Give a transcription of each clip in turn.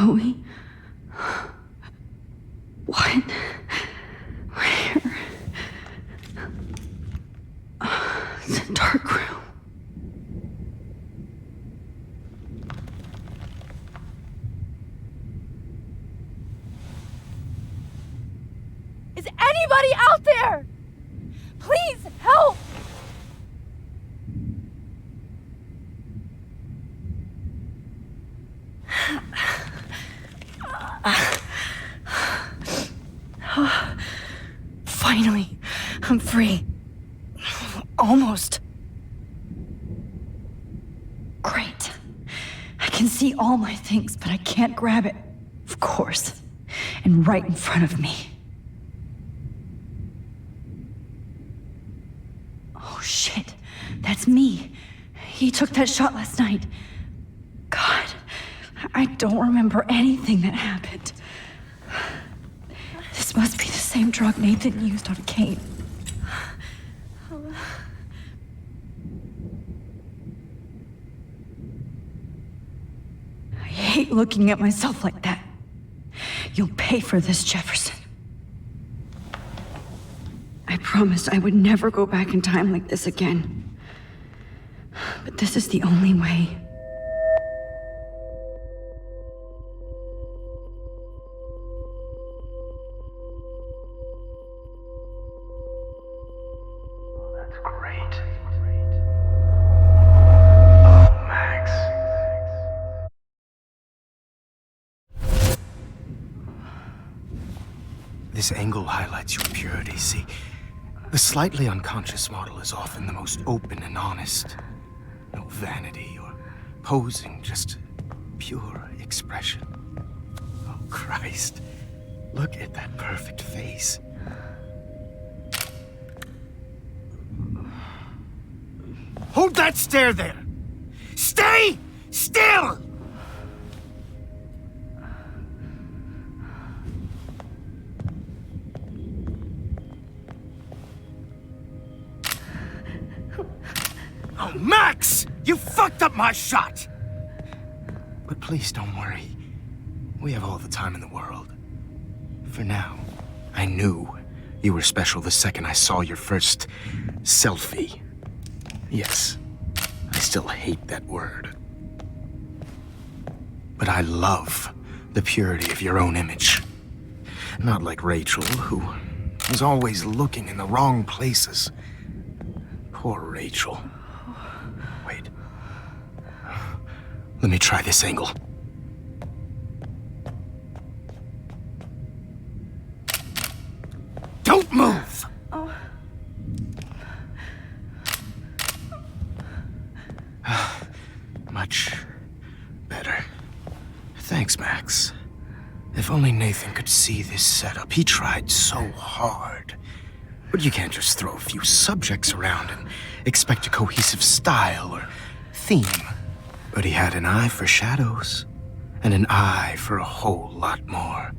Chloe? What? Where? It's a dark room. Is anybody out there? Please help! Finally, I'm free. Almost. Great. I can see all my things, but I can't grab it. Of course. And right in front of me. Oh shit. That's me. He took that shot last night. God, I don't remember anything that happened. This must be the same drug Nathan used on Kate. I hate looking at myself like that. You'll pay for this, Jefferson. I promised I would never go back in time like this again. But this is the only way. That's great. Oh, Max. This angle highlights your purity, see? The slightly unconscious model is often the most open and honest. No vanity or posing, just pure expression. Oh, Christ. Look at that perfect face. Hold that stare there! Stay still! Oh, Max! You fucked up my shot! But please don't worry. We have all the time in the world. For now, I knew you were special the second I saw your first selfie. Yes, I still hate that word. But I love the purity of your own image. Not like Rachel, who was always looking in the wrong places. Poor Rachel. Wait. Let me try this angle. Don't move! Much better. Thanks, Max. If only Nathan could see this setup. He tried so hard. But you can't just throw a few subjects around and expect a cohesive style or theme. But he had an eye for shadows, and an eye for a whole lot more,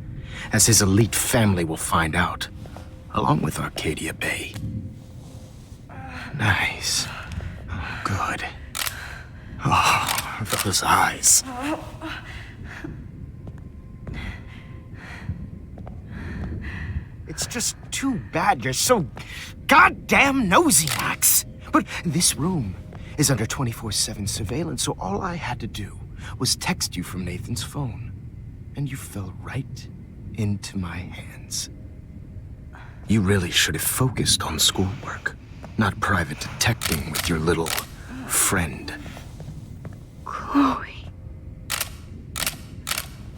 as his elite family will find out, along with Arcadia Bay. Nice. Good. Oh, those eyes. It's just too bad you're so goddamn nosy, Max. But this room is under 24/7 surveillance, so all I had to do was text you from Nathan's phone. And you fell right into my hands. You really should have focused on schoolwork, not private detecting with your little friend. Chloe.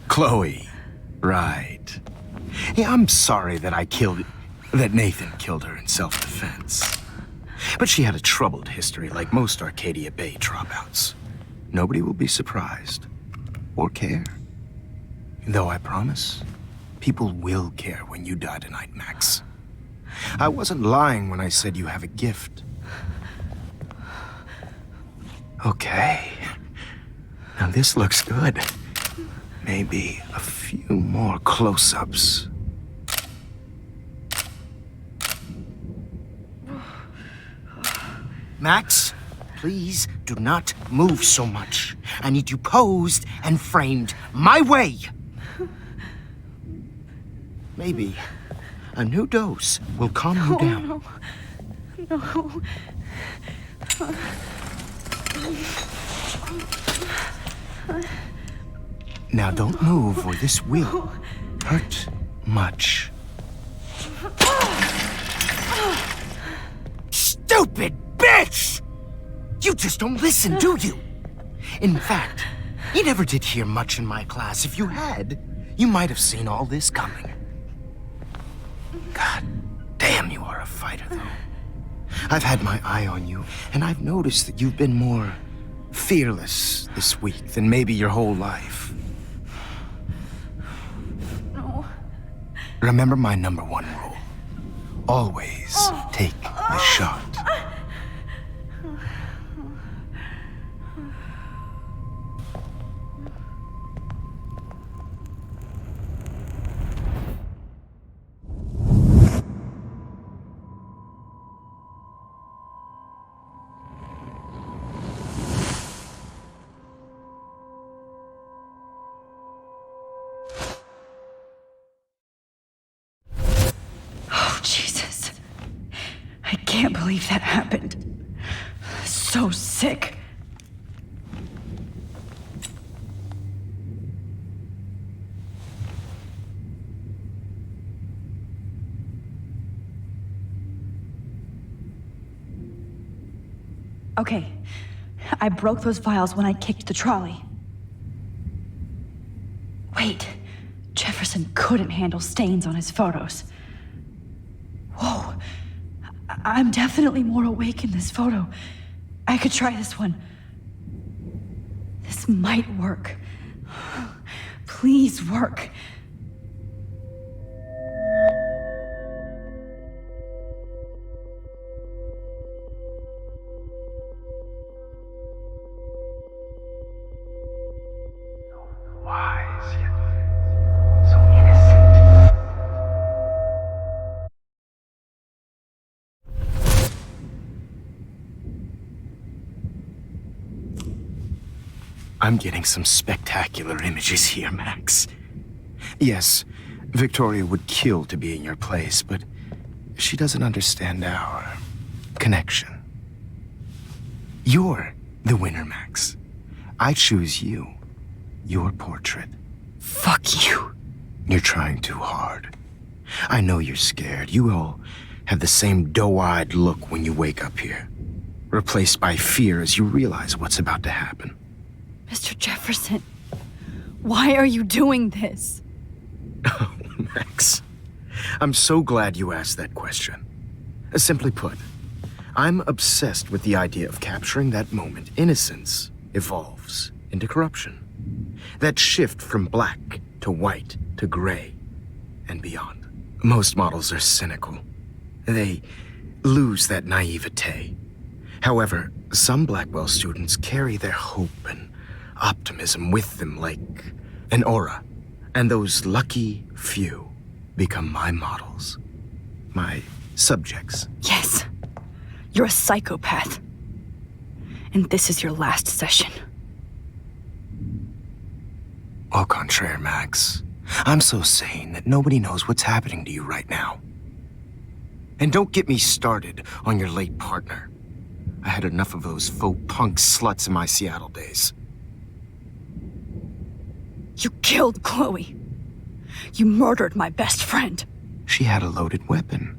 Chloe, right. Yeah, I'm sorry that Nathan killed her in self-defense. But she had a troubled history like most Arcadia Bay dropouts. Nobody will be surprised or care. Though I promise, people will care when you die tonight, Max. I wasn't lying when I said you have a gift. Okay. Now this looks good. Maybe a few more close-ups. Max, please do not move so much. I need you posed and framed my way. Maybe a new dose will calm you down. No. Now don't move or this will hurt much. Stupid bitch! You just don't listen, do you? In fact, you never did hear much in my class. If you had, you might have seen all this coming. God damn, you are a fighter, though. I've had my eye on you, and I've noticed that you've been more fearless this week than maybe your whole life. No. Remember my #1 rule. Always take the shot. Oh, Jesus. I can't believe that happened. So sick. Okay, I broke those vials when I kicked the trolley. Wait, Jefferson couldn't handle stains on his photos. Whoa, I'm definitely more awake in this photo. I could try this one. This might work. Please work. Wise yet so innocent. I'm getting some spectacular images here, Max. Yes, Victoria would kill to be in your place, but she doesn't understand our connection. You're the winner, Max. I choose you. Your portrait. Fuck you. You're trying too hard. I know you're scared. You all have the same doe-eyed look when you wake up here, replaced by fear as you realize what's about to happen. Mr. Jefferson, why are you doing this? Oh, Max. I'm so glad you asked that question. Simply put, I'm obsessed with the idea of capturing that moment innocence evolves into corruption. That shift from black to white to gray and beyond. Most models are cynical. They lose that naivete. However, some Blackwell students carry their hope and optimism with them like an aura. And those lucky few become my models. My subjects. Yes, you're a psychopath. And this is your last session. Au contraire, Max. I'm so sane that nobody knows what's happening to you right now. And don't get me started on your late partner. I had enough of those faux punk sluts in my Seattle days. You killed Chloe. You murdered my best friend. She had a loaded weapon.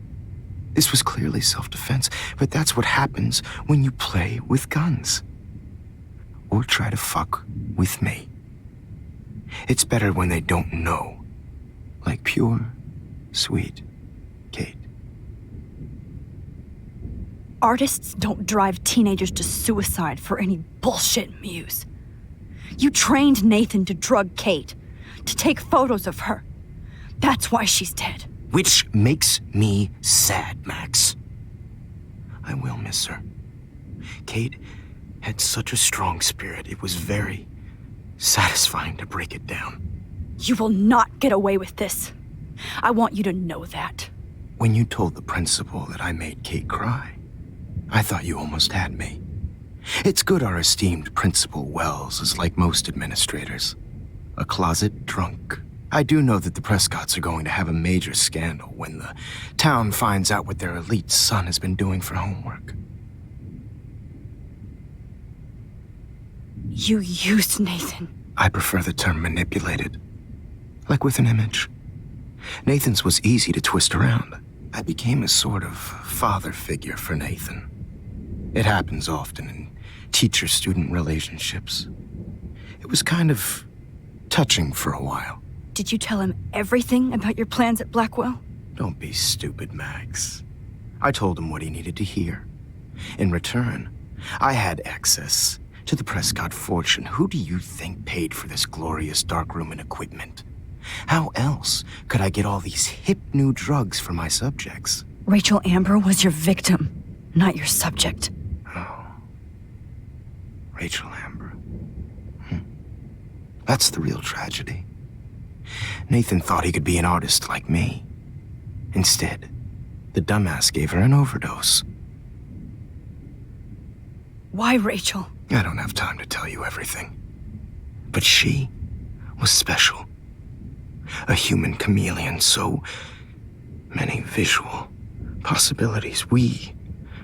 This was clearly self-defense, but that's what happens when you play with guns. Or try to fuck with me. It's better when they don't know. Like pure, sweet Kate. Artists don't drive teenagers to suicide for any bullshit muse. You trained Nathan to drug Kate, to take photos of her. That's why she's dead. Which makes me sad, Max. I will miss her. Kate had such a strong spirit, it was very satisfying to break it down. You will not get away with this. I want you to know that. When you told the principal that I made Kate cry, I thought you almost had me. It's good our esteemed Principal Wells is like most administrators. A closet drunk. I do know that the Prescotts are going to have a major scandal when the town finds out what their elite son has been doing for homework. You used Nathan. I prefer the term manipulated. Like with an image. Nathan's was easy to twist around. I became a sort of father figure for Nathan. It happens often in teacher-student relationships. It was kind of touching for a while. Did you tell him everything about your plans at Blackwell? Don't be stupid, Max. I told him what he needed to hear. In return, I had access to the Prescott fortune. Who do you think paid for this glorious darkroom and equipment? How else could I get all these hip new drugs for my subjects? Rachel Amber was your victim, not your subject. Oh. Rachel Amber. That's the real tragedy. Nathan thought he could be an artist like me. Instead, the dumbass gave her an overdose. Why Rachel? I don't have time to tell you everything. But she was special. A human chameleon, so many visual possibilities. We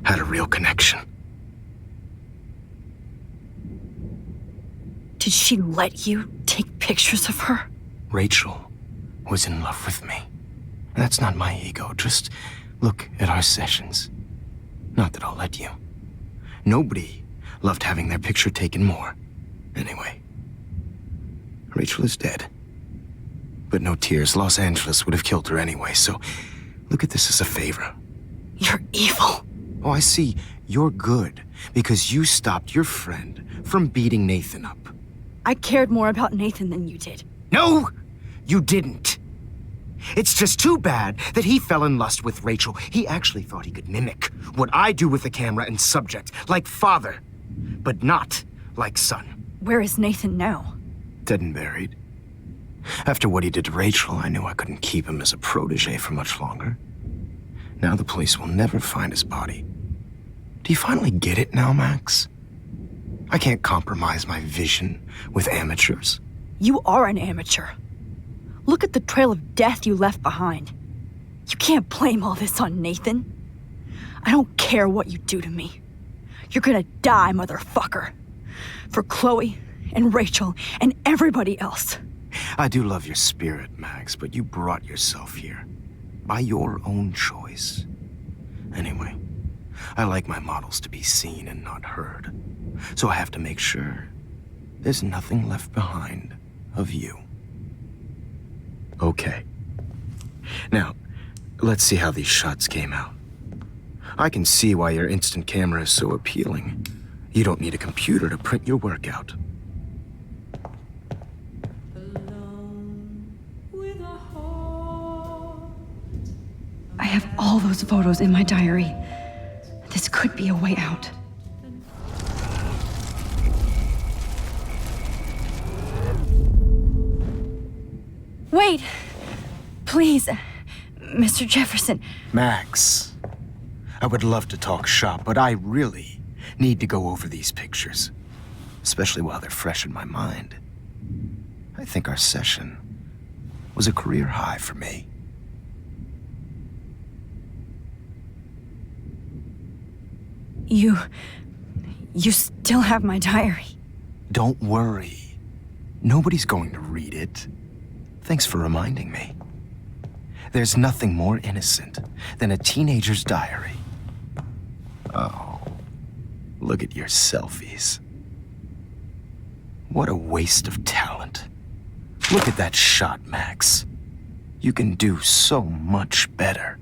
had a real connection. Did she let you take pictures of her? Rachel was in love with me. That's not my ego. Just look at our sessions. Not that I'll let you. Nobody loved having their picture taken more. Anyway, Rachel is dead. But no tears. Los Angeles would have killed her anyway, so look at this as a favor. You're evil. Oh, I see. You're good because you stopped your friend from beating Nathan up. I cared more about Nathan than you did. No, you didn't. It's just too bad that he fell in lust with Rachel. He actually thought he could mimic what I do with the camera and subject, like father, but not like son. Where is Nathan now? Dead and buried. After what he did to Rachel, I knew I couldn't keep him as a protege for much longer. Now the police will never find his body. Do you finally get it now, Max? I can't compromise my vision with amateurs. You are an amateur. Look at the trail of death you left behind. You can't blame all this on Nathan. I don't care what you do to me. You're gonna die, motherfucker. For Chloe and Rachel and everybody else. I do love your spirit, Max, but you brought yourself here. By your own choice. Anyway, I like my models to be seen and not heard. So I have to make sure there's nothing left behind of you. Okay. Now, let's see how these shots came out. I can see why your instant camera is so appealing. You don't need a computer to print your work out. I have all those photos in my diary. This could be a way out. Wait! Please, Mr. Jefferson. Max, I would love to talk shop, but I really need to go over these pictures. Especially while they're fresh in my mind. I think our session was a career high for me. You still have my diary. Don't worry. Nobody's going to read it. Thanks for reminding me. There's nothing more innocent than a teenager's diary. Oh, look at your selfies. What a waste of talent. Look at that shot, Max. You can do so much better.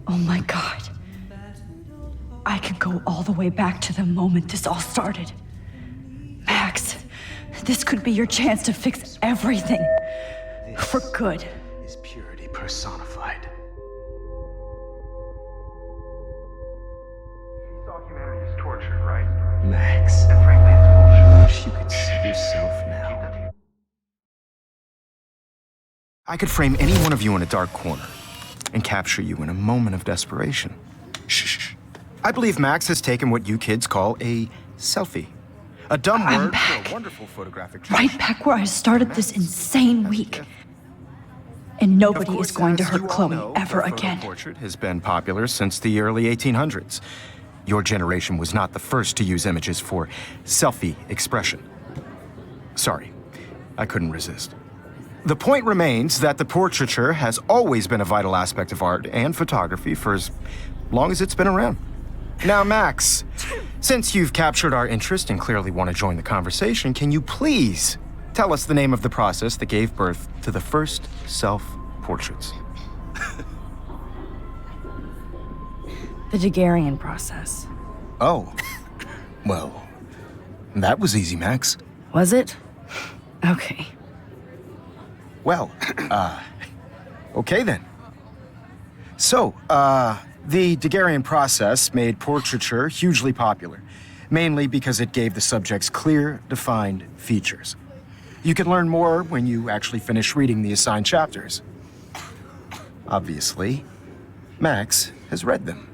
Oh my God. I can go all the way back to the moment this all started. Max, this could be your chance to fix everything. For good. Is purity personified. You saw humanity as tortured, right? Max, And frankly, it's bullshit. I wish you could see yourself now. I could frame any one of you in a dark corner and capture you in a moment of desperation. Shh. I believe Max has taken what you kids call a selfie. A dumb I'm word back. for a wonderful photographic Right back where I started this insane week. And nobody is going to hurt Chloe ever again. The portrait has been popular since the early 1800s. Your generation was not the first to use images for selfie expression. Sorry, I couldn't resist. The point remains that the portraiture has always been a vital aspect of art and photography for as long as it's been around. Now, Max, since you've captured our interest and clearly want to join the conversation, can you please tell us the name of the process that gave birth to the first self-portraits? The Daguerrean process. Oh, well, that was easy, Max. Was it? Okay. Well, okay then. So, the Daguerrean process made portraiture hugely popular, mainly because it gave the subjects clear, defined features. You can learn more when you actually finish reading the assigned chapters. Obviously, Max has read them.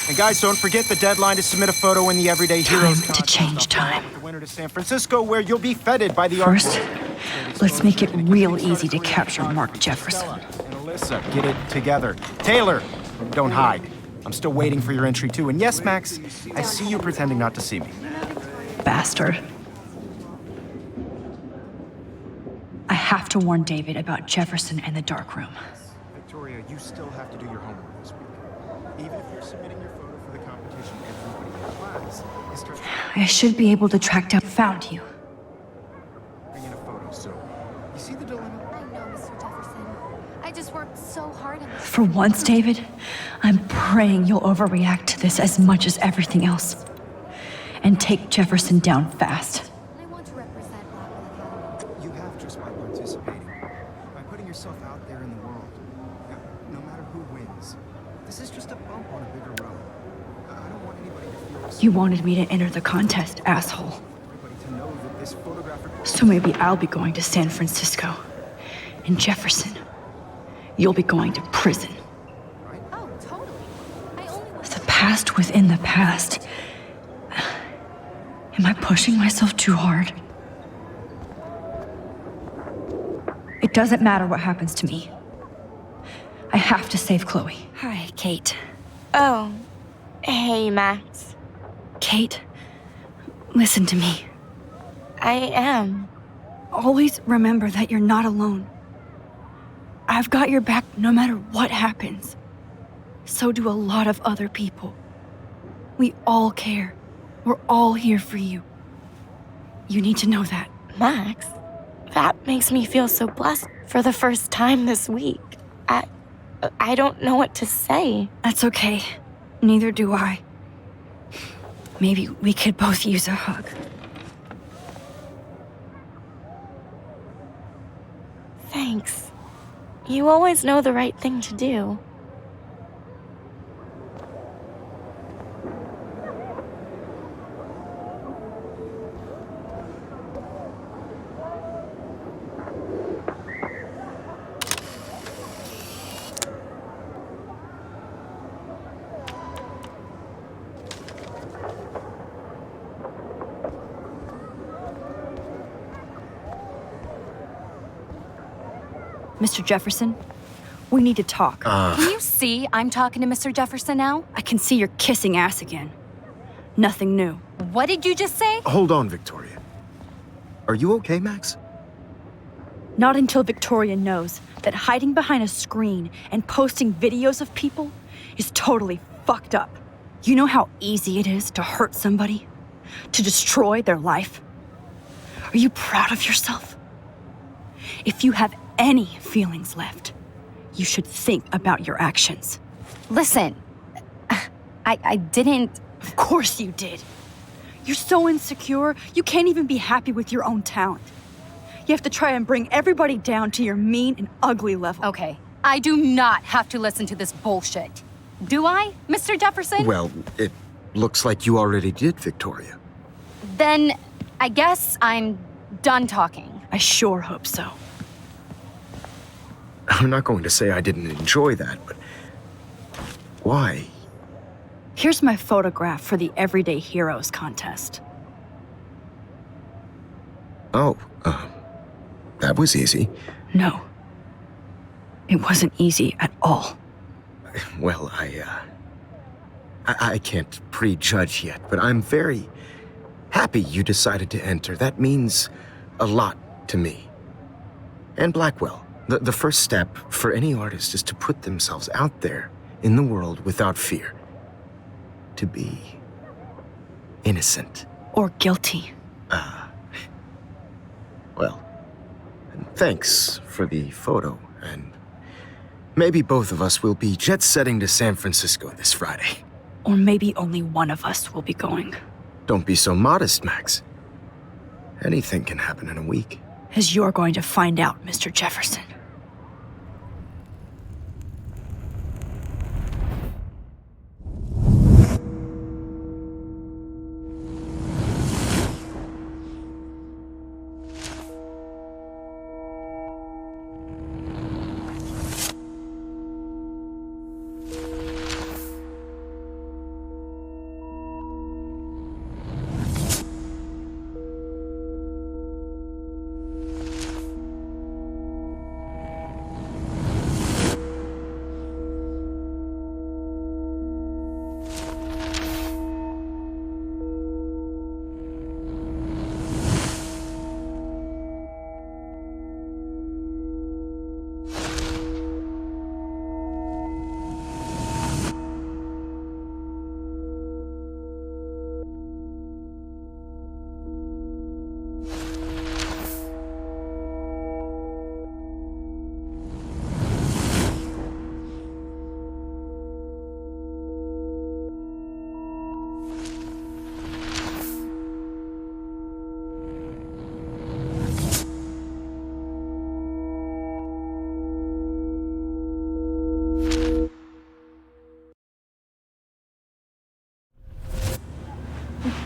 And guys, don't forget the deadline to submit a photo in the Everyday Heroes Time to change time. The winner to San Francisco, where you'll be feted by the First, art. let's make it real easy to capture Mark Jefferson. And Alyssa, get it together. Taylor, don't hide. I'm still waiting for your entry too. And yes, Max, I see you pretending not to see me. Bastard. I have to warn David about Jefferson and the dark room. Victoria, you still have to do your homework this week. Even if you're submitting your photo for the competition, everybody in class is just I should be able to track down found you. bring in a photo. So, you see the dilemma? I know, Mr. Jefferson. I just worked so hard on this. For once, David, I'm praying you'll overreact to this as much as everything else. And take Jefferson down fast. I want to represent Rockwell Academy. You have just by participating, by putting yourself out there in the world. No matter who wins, this is just a bump on a bigger road. I don't want anybody to feel You wanted me to enter the contest, asshole. everybody to know that this photographic So maybe I'll be going to San Francisco. And Jefferson, you'll be going to prison. Oh, totally. I only want The past within the past. Am I pushing myself too hard? It doesn't matter what happens to me. I have to save Chloe. Hi, Kate. Oh, hey, Max. Kate, listen to me. I am. Always remember that you're not alone. I've got your back no matter what happens. So do a lot of other people. We all care. We're all here for you. You need to know that. Max, that makes me feel so blessed for the first time this week. I don't know what to say. That's okay. Neither do I. Maybe we could both use a hug. Thanks. You always know the right thing to do. Mr. Jefferson, we need to talk. Can you see I'm talking to Mr. Jefferson now? I can see you're kissing ass again. Nothing new. What did you just say? Hold on, Victoria. Are you okay, Max? Not until Victoria knows that hiding behind a screen and posting videos of people is totally fucked up. You know how easy it is to hurt somebody? To destroy their life? Are you proud of yourself? If you have any feelings left, you should think about your actions. Listen, I didn't. Of course you did. You're so insecure, you can't even be happy with your own talent. You have to try and bring everybody down to your mean and ugly level. Okay, I do not have to listen to this bullshit. Do I, Mr. Jefferson? Well, it looks like you already did, Victoria. Then I guess I'm done talking. I sure hope so. I'm not going to say I didn't enjoy that, but why? Here's my photograph for the Everyday Heroes contest. Oh, that was easy. No. It wasn't easy at all. Well, I can't prejudge yet, but I'm very happy you decided to enter. That means a lot to me. And Blackwell. The first step for any artist is to put themselves out there in the world without fear. To be innocent. Or guilty. Well, thanks for the photo, and maybe both of us will be jet-setting to San Francisco this Friday. Or maybe only one of us will be going. Don't be so modest, Max. Anything can happen in a week. As you're going to find out, Mr. Jefferson.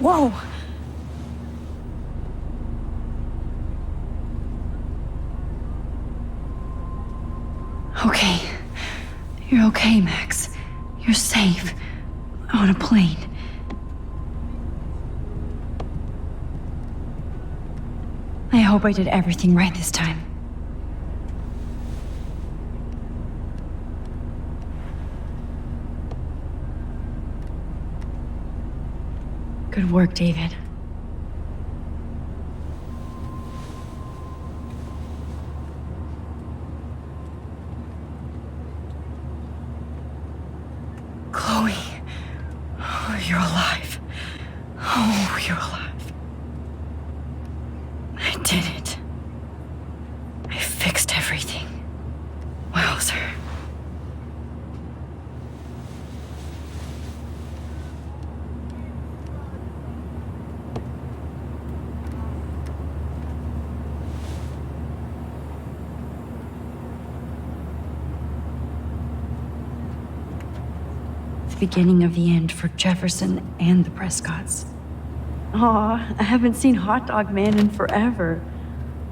Whoa! Okay. You're okay, Max. You're safe. On a plane. I hope I did everything right this time. Good work, David. Chloe. Oh, you're alive. Oh, you're alive. I did it. I fixed everything. Wowzer. The beginning of the end for Jefferson and the Prescotts. Aw, I haven't seen Hot Dog Man in forever.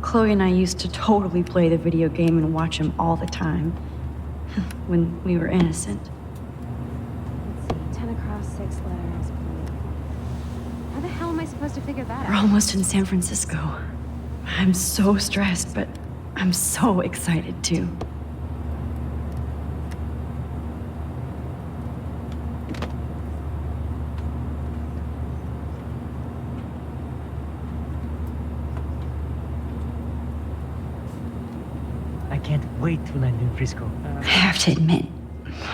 Chloe and I used to totally play the video game and watch him all the time. When we were innocent. Let's see, 10 across, 6 letters. How the hell am I supposed to figure that We're out? almost in San Francisco. I'm so stressed, but I'm so excited too. I can't wait to land in Frisco. I have to admit,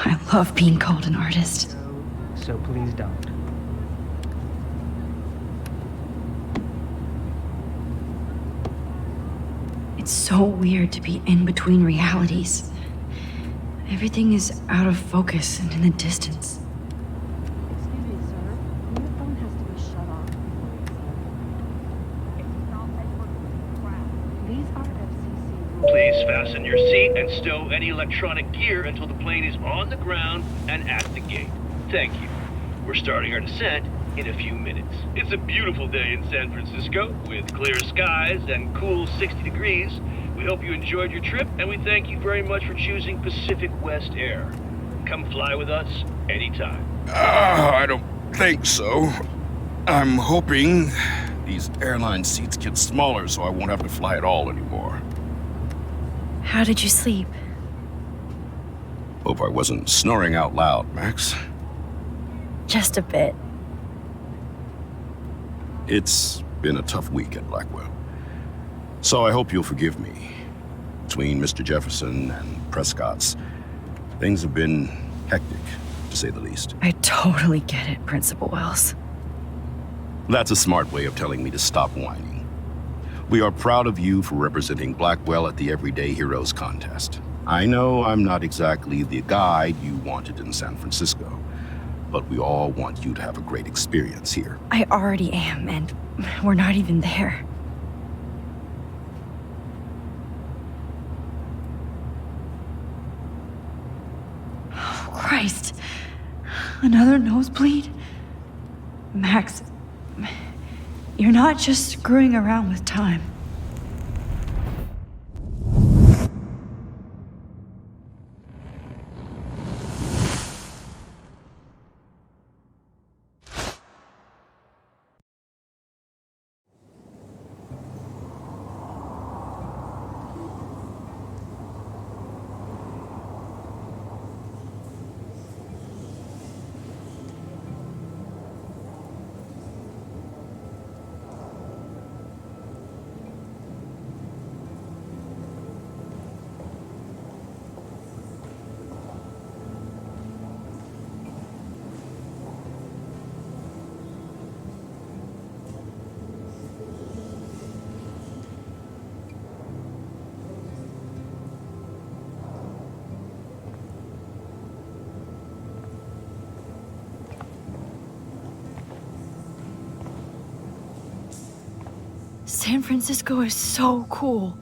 I love being called an artist. So please don't. It's so weird to be in between realities. Everything is out of focus and in the distance. Excuse me, sir. Your phone has to be shut off. These are FCC rules. Please fasten your seat and stow any electronic gear until the plane is on the ground and at the gate. Thank you. We're starting our descent in a few minutes. It's a beautiful day in San Francisco with clear skies and cool 60 degrees. We hope you enjoyed your trip, and we thank you very much for choosing Pacific West Air. Come fly with us anytime. I don't think so. I'm hoping these airline seats get smaller so I won't have to fly at all anymore. How did you sleep? Hope I wasn't snoring out loud, Max. Just a bit. It's been a tough week at Blackwell. So I hope you'll forgive me. Between Mr. Jefferson and Prescott's, things have been hectic, to say the least. I totally get it, Principal Wells. That's a smart way of telling me to stop whining. We are proud of you for representing Blackwell at the Everyday Heroes contest. I know I'm not exactly the guide you wanted in San Francisco, but we all want you to have a great experience here. I already am, and we're not even there. Oh, Christ. Another nosebleed? Max, you're not just screwing around with time. San Francisco is so cool.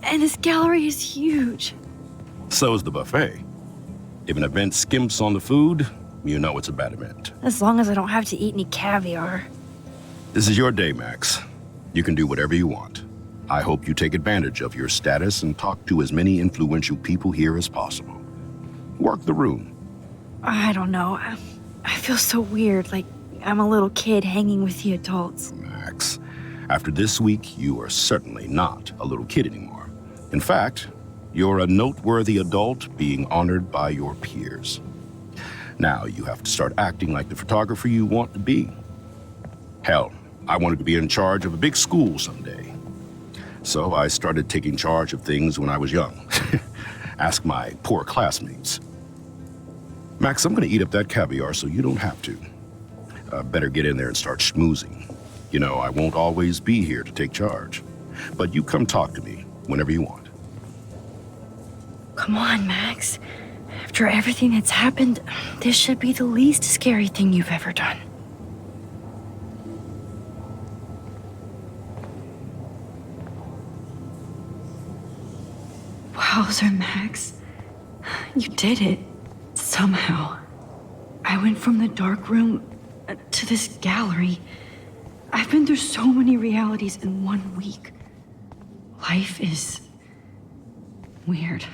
And this gallery is huge. So is the buffet. If an event skimps on the food, you know it's a bad event. As long as I don't have to eat any caviar. This is your day, Max. You can do whatever you want. I hope you take advantage of your status and talk to as many influential people here as possible. Work the room. I don't know. I feel so weird, like I'm a little kid hanging with the adults. Max, after this week, you are certainly not a little kid anymore. In fact, you're a noteworthy adult being honored by your peers. Now you have to start acting like the photographer you want to be. Hell, I wanted to be in charge of a big school someday. So I started taking charge of things when I was young. Ask my poor classmates. Max, I'm gonna eat up that caviar so you don't have to. Better get in there and start schmoozing. You know, I won't always be here to take charge. But you come talk to me whenever you want. Come on, Max. After everything that's happened, this should be the least scary thing you've ever done. Wowzer, Max. You did it. Somehow. I went from the dark room to this gallery. I've been through so many realities in 1 week. Life is weird.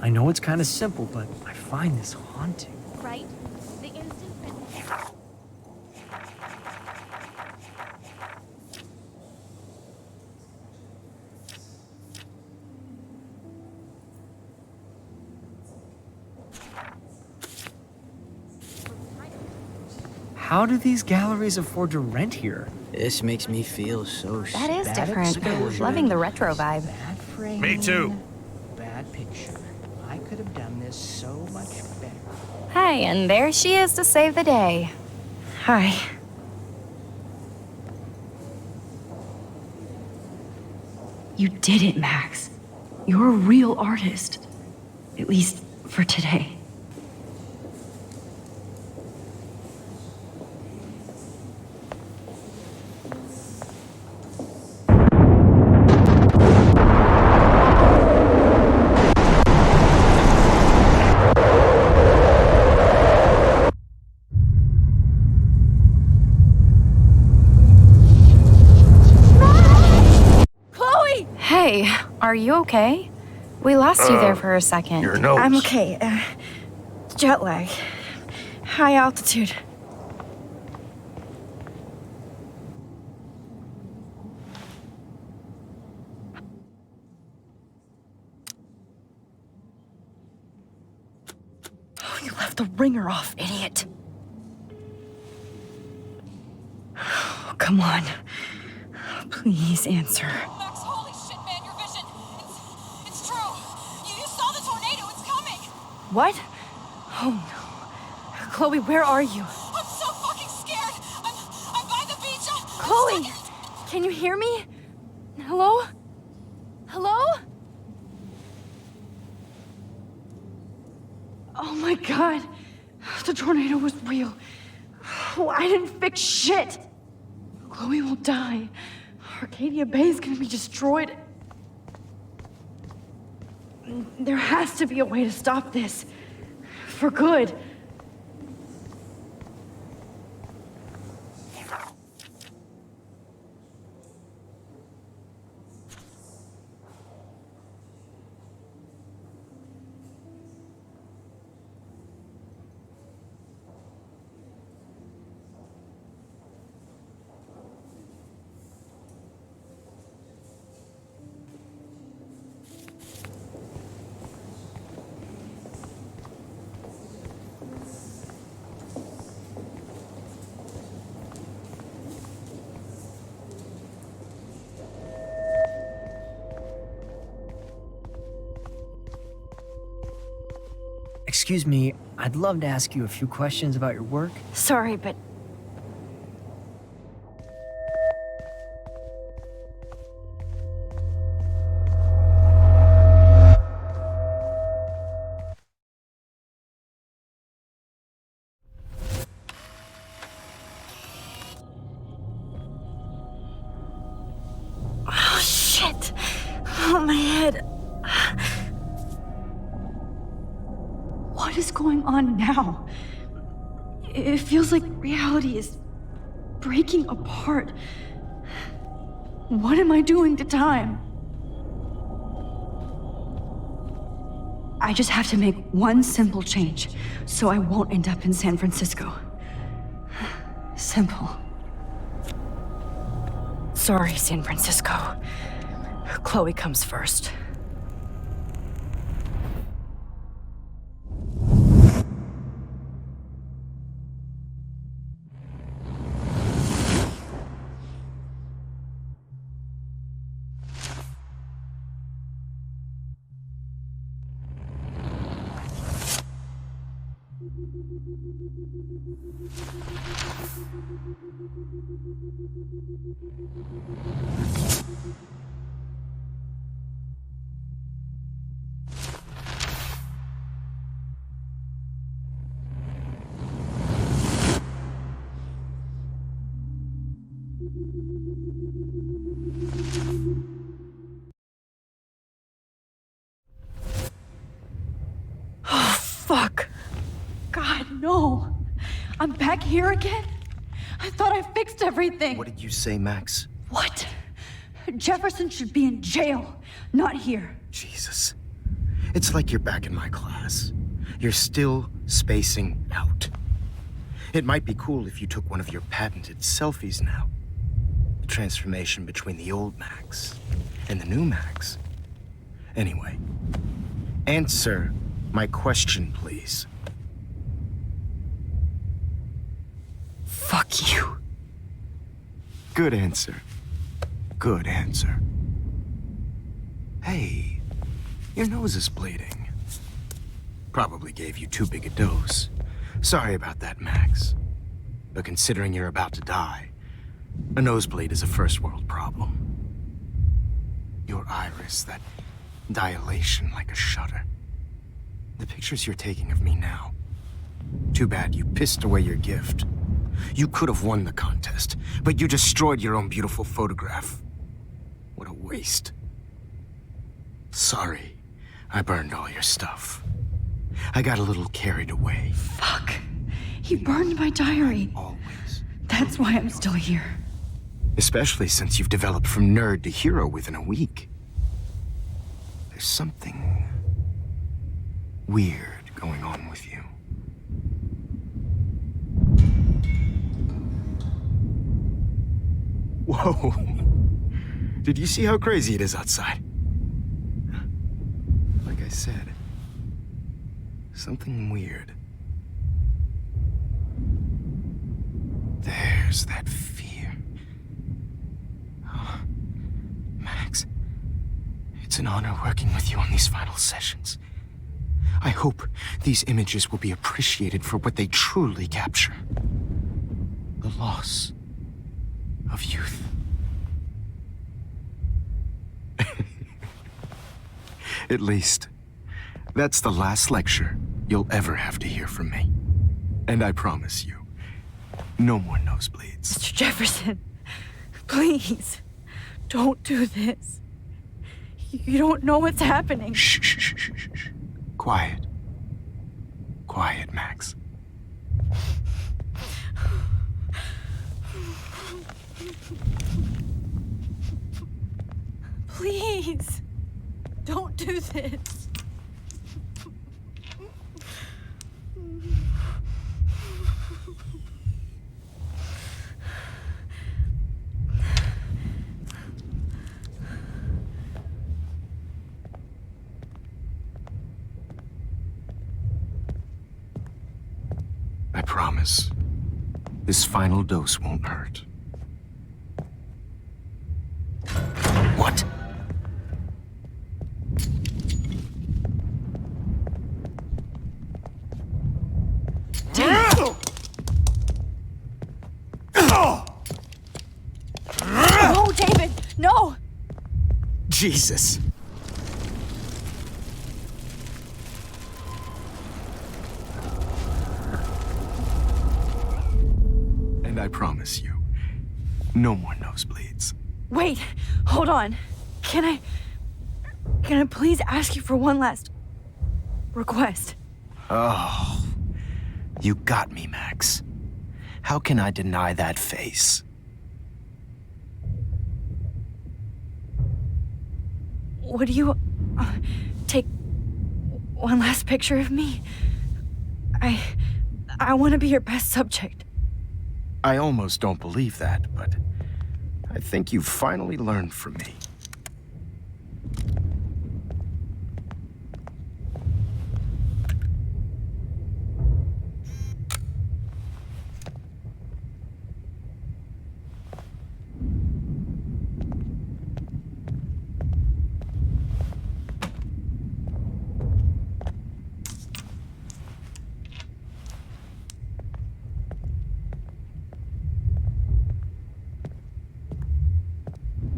I know it's kind of simple, but I find this haunting. Right? The instant that... How do these galleries afford to rent here? This makes me feel so That is Bad different. exposure. Loving the retro vibe. Bad frame. Me too. Bad picture. I could have done this so much better. Hey, and there she is to save the day. Hi. You did it, Max. You're a real artist. At least for today. Hey, are you okay? We lost you there for a second. Your nose. I'm okay. Jet lag. High altitude. Oh, you left the ringer off, idiot. Oh, come on. Please answer. Max, holy shit, man, your vision. It's true. You saw the tornado. It's coming. What? Oh no. Chloe, where are you? I'm so fucking scared. I'm by the beach. Chloe! Can you hear me? Hello? Hello? Oh my god. The tornado was real. Oh, I didn't fix shit. Chloe will die. Arcadia Bay is gonna be destroyed. There has to be a way to stop this. For good. Excuse me, I'd love to ask you a few questions about your work. Sorry, but oh shit. Oh, my head. What is going on now? It feels like reality is breaking apart. What am I doing to time? I just have to make one simple change, so I won't end up in San Francisco. Simple. Sorry, San Francisco. Chloe comes first. Fuck. God, no. I'm back here again? I thought I fixed everything. What did you say, Max? What? Jefferson should be in jail, not here. Jesus. It's like you're back in my class. You're still spacing out. It might be cool if you took one of your patented selfies now. The transformation between the old Max and the new Max. Anyway, answer my question, please. Fuck you. Good answer. Good answer. Hey, your nose is bleeding. Probably gave you too big a dose. Sorry about that, Max. But considering you're about to die, a nosebleed is a first world problem. Your iris, that Dilation like a shutter. The pictures you're taking of me now. Too bad you pissed away your gift. You could have won the contest, but you destroyed your own beautiful photograph. What a waste. Sorry, I burned all your stuff. I got a little carried away. Fuck. He burned my diary. Always. That's why I'm still here. Especially since you've developed from nerd to hero within a week. There's something weird going on with you. Whoa. Did you see how crazy it is outside? Like I said, something weird. There's that fear. Oh, Max, it's an honor working with you on these final sessions. I hope these images will be appreciated for what they truly capture. The loss of youth. At least, that's the last lecture you'll ever have to hear from me. And I promise you, no more nosebleeds. Mr. Jefferson, please, don't do this. You don't know what's happening. Shh, shh, shh, shh, shh, shh. Quiet. Quiet, Max. Please, don't do this. I promise, this final dose won't hurt. What? No, David, no! Jesus. And I promise you, no more nosebleeds. Wait, hold on. Can I please ask you for one last request? Oh, you got me, Max. How can I deny that face? Would you take one last picture of me? I want to be your best subject. I almost don't believe that, but I think you've finally learned from me.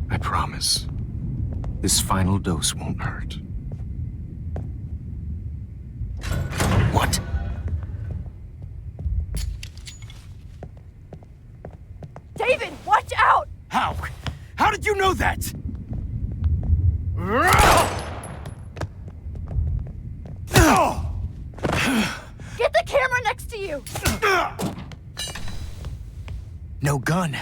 I promise, this final dose won't hurt. What? David, watch out! How? How did you know that? Get the camera next to you! No gun,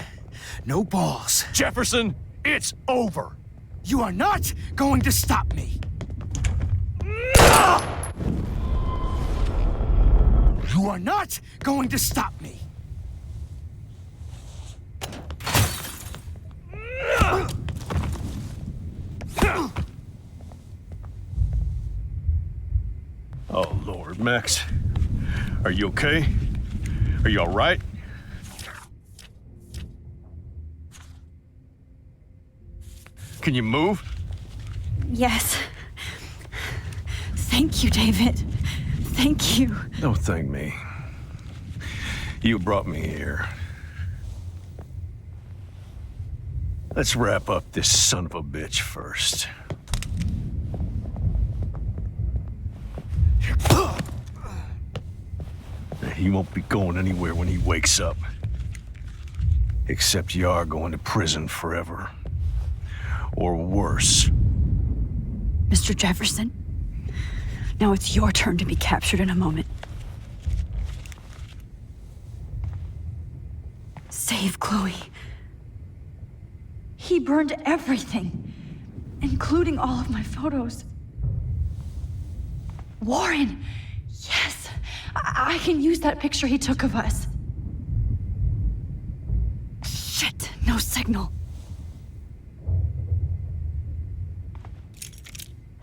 no balls. Jefferson, it's over. You are not going to stop me. You are not going to stop me. Oh, Lord, Max. Are you okay? Are you all right? Can you move? Yes. Thank you, David. Thank you. Don't thank me. You brought me here. Let's wrap up this son of a bitch first. You won't be going anywhere when he wakes up. Except you are going to prison forever. Or worse. Mr. Jefferson, now it's your turn to be captured in a moment. Save Chloe. He burned everything, including all of my photos. Warren! Yes! I can use that picture he took of us. Shit, no signal.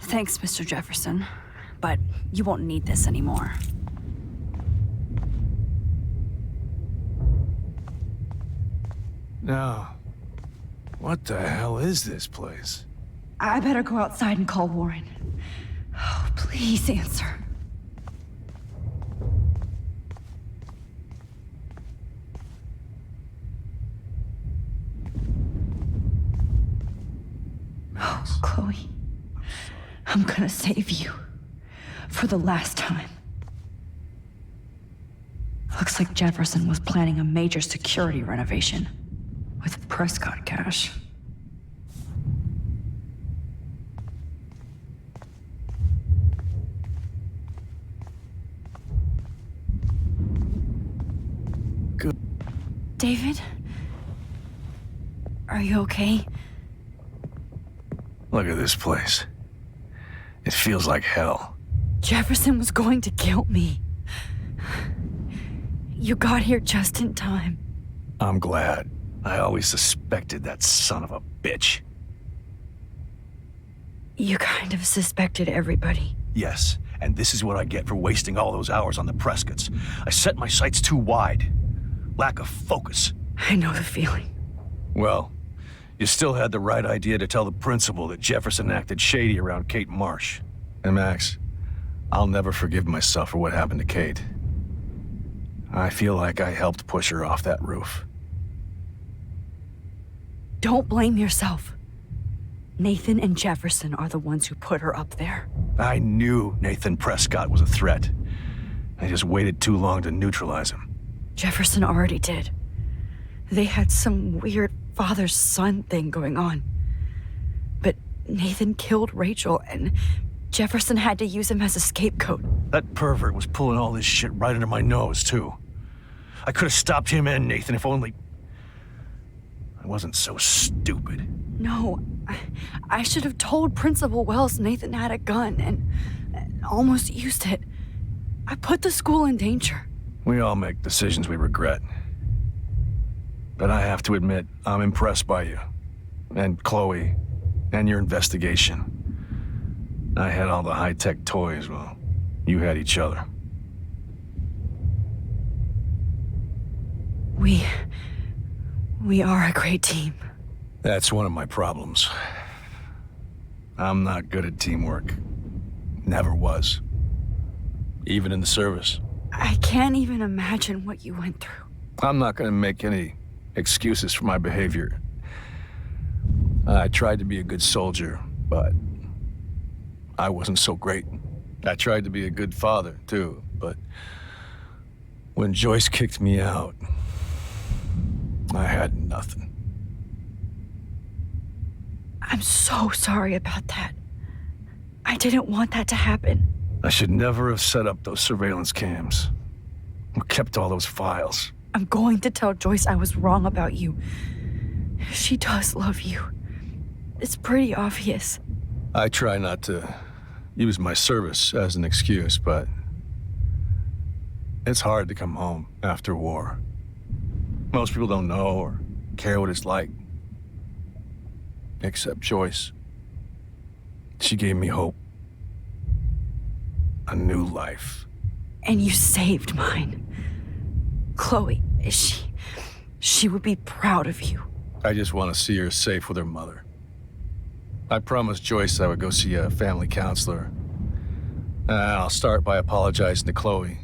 Thanks, Mr. Jefferson, but you won't need this anymore. Now, what the hell is this place? I better go outside and call Warren. Oh, please answer. Oh, Chloe. I'm gonna save you. For the last time. Looks like Jefferson was planning a major security renovation. With Prescott cash. Good. David? Are you okay? Look at this place. It feels like hell. Jefferson was going to kill me. You got here just in time. I'm glad. I always suspected that son of a bitch. You kind of suspected everybody. Yes, and this is what I get for wasting all those hours on the Prescotts. I set my sights too wide. Lack of focus. I know the feeling. Well, you still had the right idea to tell the principal that Jefferson acted shady around Kate Marsh. And Max, I'll never forgive myself for what happened to Kate. I feel like I helped push her off that roof. Don't blame yourself. Nathan and Jefferson are the ones who put her up there. I knew Nathan Prescott was a threat. I just waited too long to neutralize him. Jefferson already did. They had some weird father-son thing going on. But Nathan killed Rachel, and Jefferson had to use him as a scapegoat. That pervert was pulling all this shit right under my nose, too. I could have stopped him and Nathan if only... I wasn't so stupid. No, I should have told Principal Wells Nathan had a gun and almost used it. I put the school in danger. We all make decisions we regret. But I have to admit, I'm impressed by you. And Chloe. And your investigation. I had all the high-tech toys, well, you had each other. We are a great team. That's one of my problems. I'm not good at teamwork. Never was. Even in the service. I can't even imagine what you went through. I'm not gonna make any excuses for my behavior. I tried to be a good soldier, but I wasn't so great. I tried to be a good father, too, but when Joyce kicked me out, I had nothing. I'm so sorry about that. I didn't want that to happen. I should never have set up those surveillance cams. Or kept all those files. I'm going to tell Joyce I was wrong about you. She does love you. It's pretty obvious. I try not to use my service as an excuse, but it's hard to come home after war. Most people don't know or care what it's like. Except Joyce. She gave me hope. A new life. And you saved mine. Chloe, she would be proud of you. I just want to see her safe with her mother. I promised Joyce I would go see a family counselor. I'll start by apologizing to Chloe.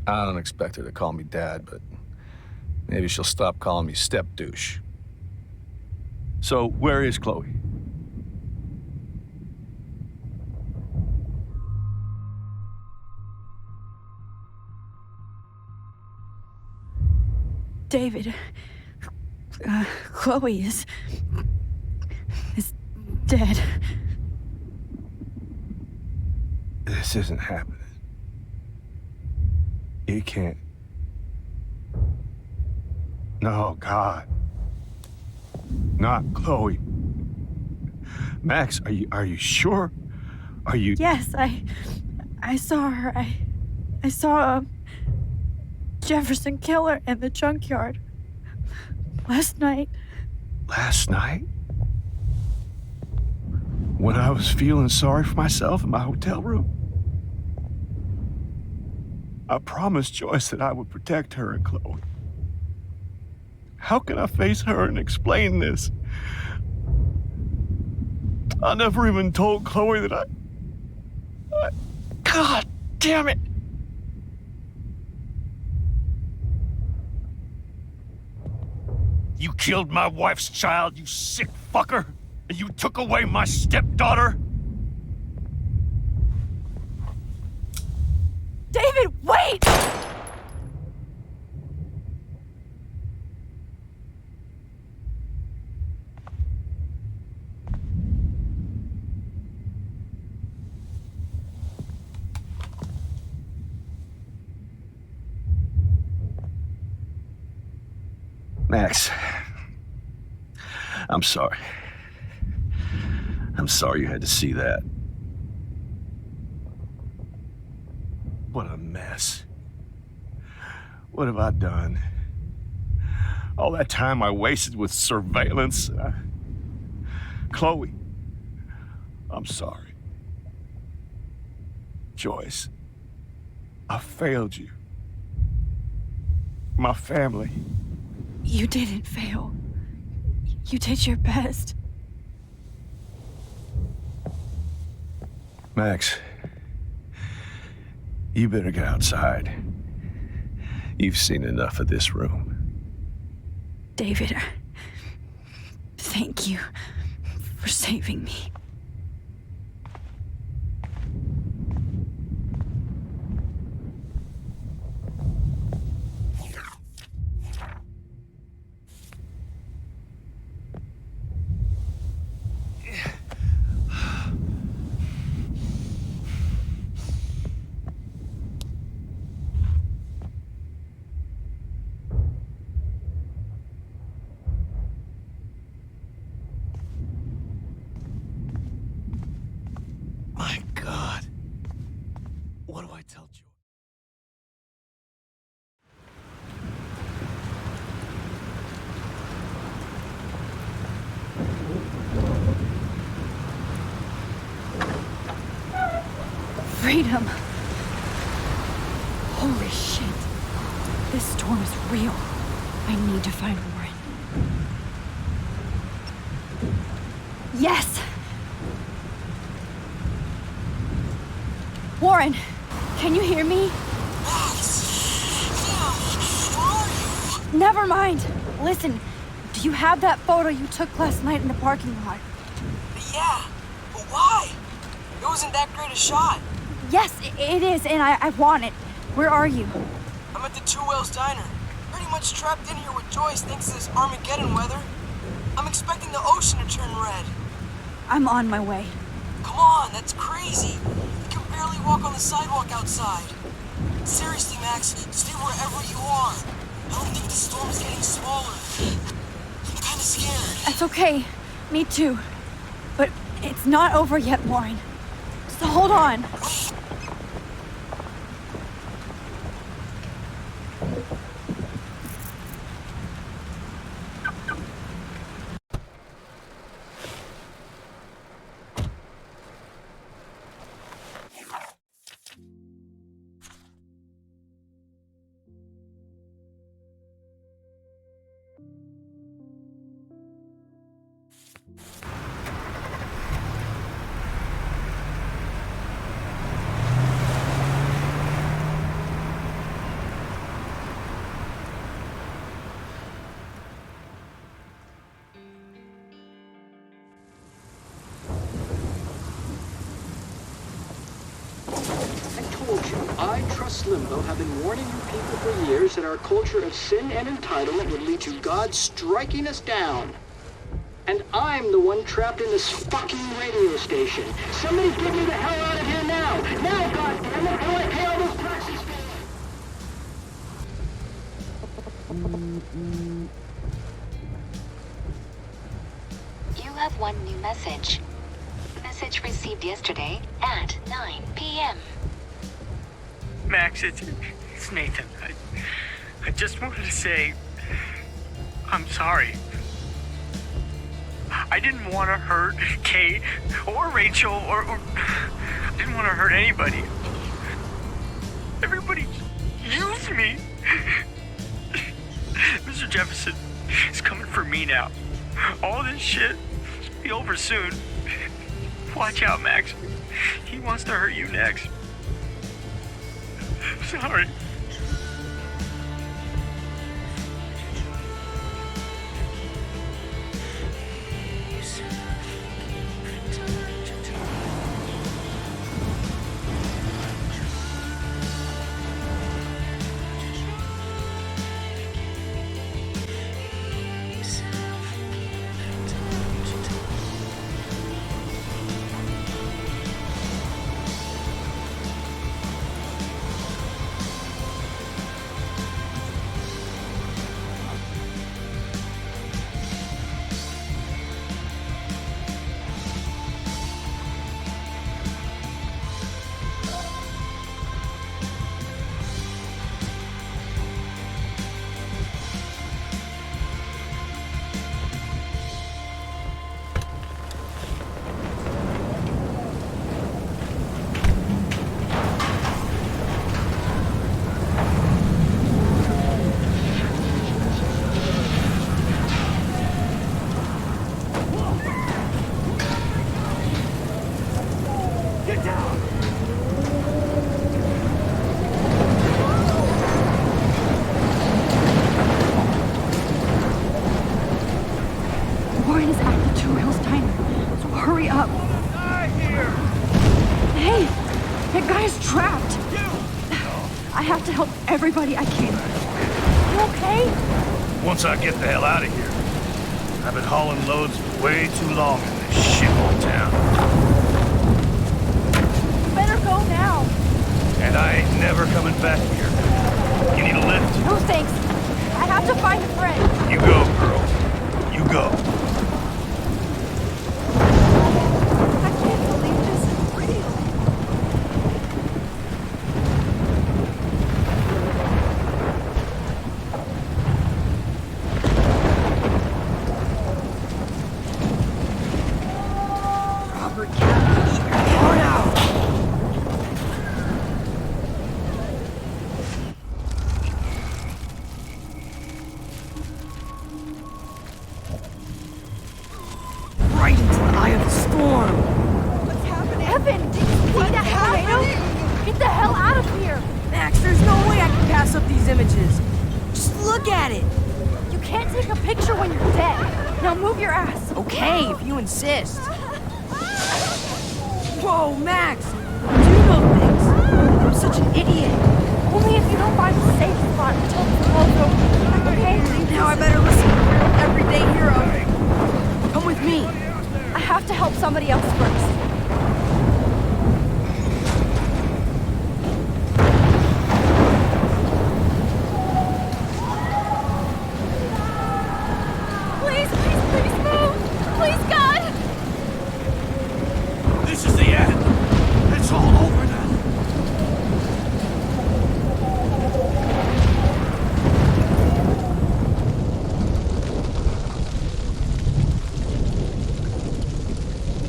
I don't expect her to call me Dad, but maybe she'll stop calling me step-douche. So, where is Chloe? David, Chloe is dead. This isn't happening. You can't. No, God. Not Chloe. Max, are you sure? Are you... Yes, I saw her. I saw Jefferson kill her in the junkyard last night. Last night? When I was feeling sorry for myself in my hotel room? I promised Joyce that I would protect her and Chloe. How can I face her and explain this? I never even told Chloe that I... God damn it! You killed my wife's child, you sick fucker! And you took away my stepdaughter? David, wait! Max, I'm sorry. I'm sorry you had to see that. What a mess. What have I done? All that time I wasted with surveillance. Chloe, I'm sorry. Joyce, I failed you. My family. You didn't fail. You did your best. Max, you better get outside. You've seen enough of this room. David, thank you for saving me. My God. What do I tell Joy? Freedom. Holy shit. This storm is real. I need to find Warren. Yes! Warren, can you hear me? Never mind. Listen, do you have that photo you took last night in the parking lot? Yeah, but why? It wasn't that great a shot. Yes, it is, and I want it. Where are you? I'm at the Two Whales Diner. Pretty much trapped in here with Joyce thanks to this Armageddon weather. I'm expecting the ocean to turn red. I'm on my way. Come on, that's crazy. You can barely walk on the sidewalk outside. Seriously, Max, stay wherever you are. I don't think the storm is getting smaller. I'm kinda scared. That's okay. Me too. But it's not over yet, Warren. So hold on. I, Trust Limbo, have been warning you people for years that our culture of sin and entitlement would lead to God striking us down. And I'm the one trapped in this fucking radio station. Somebody get me the hell out of here now! Now, goddammit! How do I pay all those taxes for? You have one new message. Message received yesterday at 9 p.m. Max, it's Nathan. I just wanted to say, I'm sorry. I didn't want to hurt Kate or Rachel or I didn't want to hurt anybody. Everybody used me. Mr. Jefferson is coming for me now. All this shit will be over soon. Watch out, Max. He wants to hurt you next. Sorry. Everybody I can. You okay? Once I get the hell out of here. I've been hauling loads way too long in this shithole town. You better go now. And I ain't never coming back here. You need a lift? No thanks. I have to find a friend. You go, girl. You go. I can't believe this is real. Insist. Whoa, Max! Do those things. I'm such an idiot. Only if you don't find a safe spot until the close over. Okay? Now I better listen to your everyday hero. Come with me. I have to help somebody else first.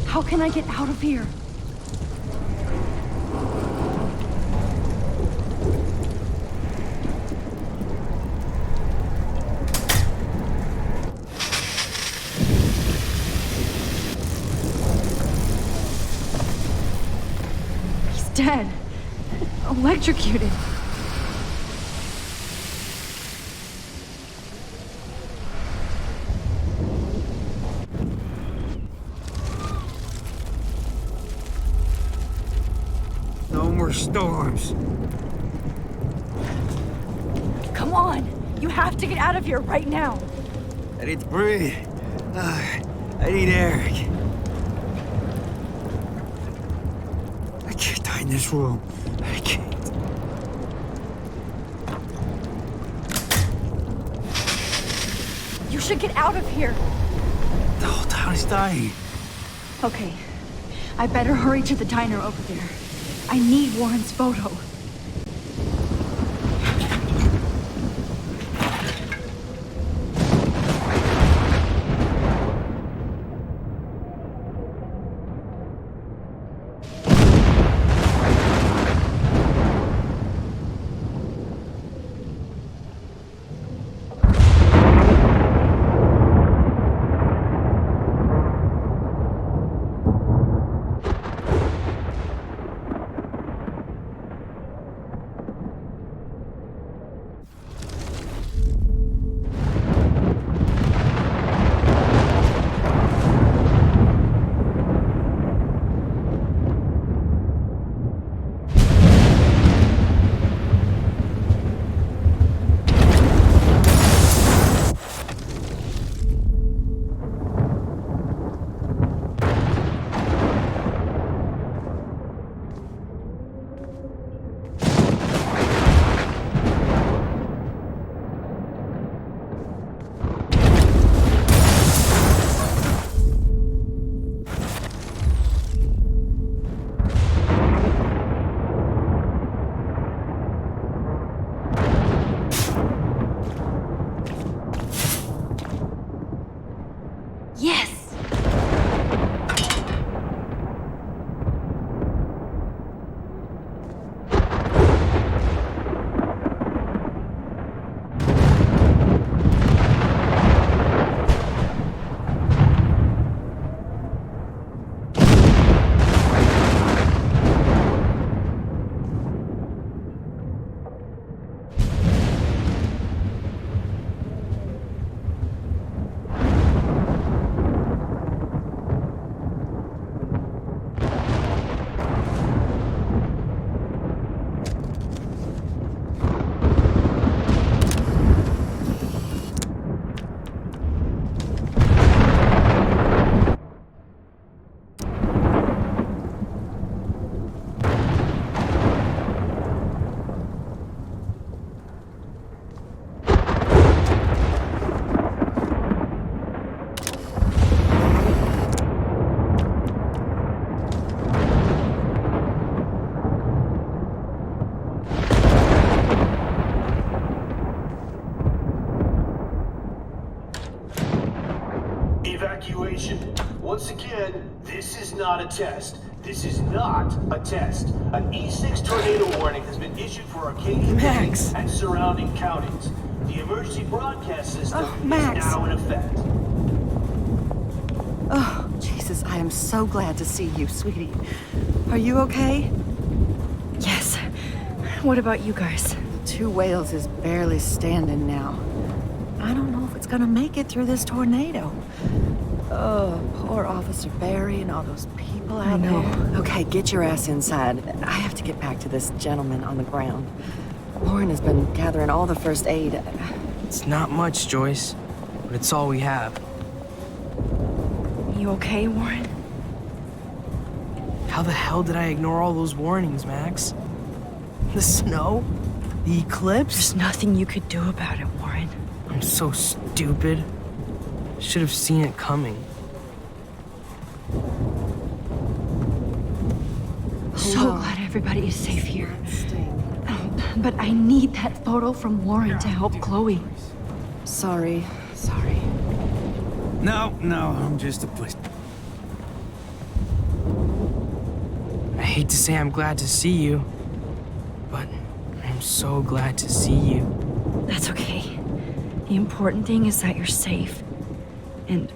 How can I get out of here? He's dead. Electrocuted. No more storms. You have to get out of here right now. I need to breathe. I need air. I can't die in this room. I can't. You should get out of here. The whole town is dying. Okay. I better hurry to the diner over there. I need Warren's photo. Evacuation. Once again, this is not a test. This is not a test. An E6 tornado warning has been issued for Arcadia Max. and surrounding counties. The emergency broadcast system is Max. now in effect. Oh, Jesus, I am so glad to see you, sweetie. Are you okay? Yes. What about you guys? The Two Whales is barely standing now. I don't know if it's gonna make it through this tornado. Oh, poor Officer Barry and all those people out there. Okay, get your ass inside. I have to get back to this gentleman on the ground. Warren has been gathering all the first aid. It's not much, Joyce, but it's all we have. You okay, Warren? How the hell did I ignore all those warnings, Max? The snow? The eclipse? There's nothing you could do about it, Warren. I'm so stupid. Should have seen it coming. So glad everybody is safe here. But I need that photo from Warren to help Chloe. Sorry. No, I'm just a puss. I hate to say I'm glad to see you, but I'm so glad to see you. That's okay. The important thing is that you're safe. And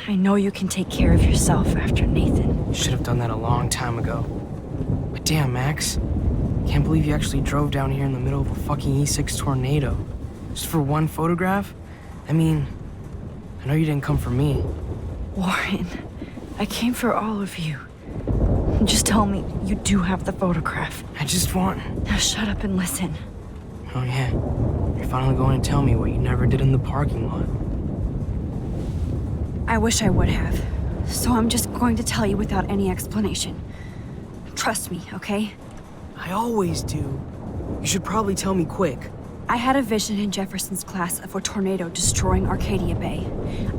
I know you can take care of yourself after Nathan. You should have done that a long time ago. But damn, Max. Can't believe you actually drove down here in the middle of a fucking E6 tornado. Just for one photograph? I mean, I know you didn't come for me. Warren, I came for all of you. Just tell me you do have the photograph. I just want... Now shut up and listen. Oh yeah. You're finally going to tell me what you never did in the parking lot. I wish I would have. So I'm just going to tell you without any explanation. Trust me, okay? I always do. You should probably tell me quick. I had a vision in Jefferson's class of a tornado destroying Arcadia Bay.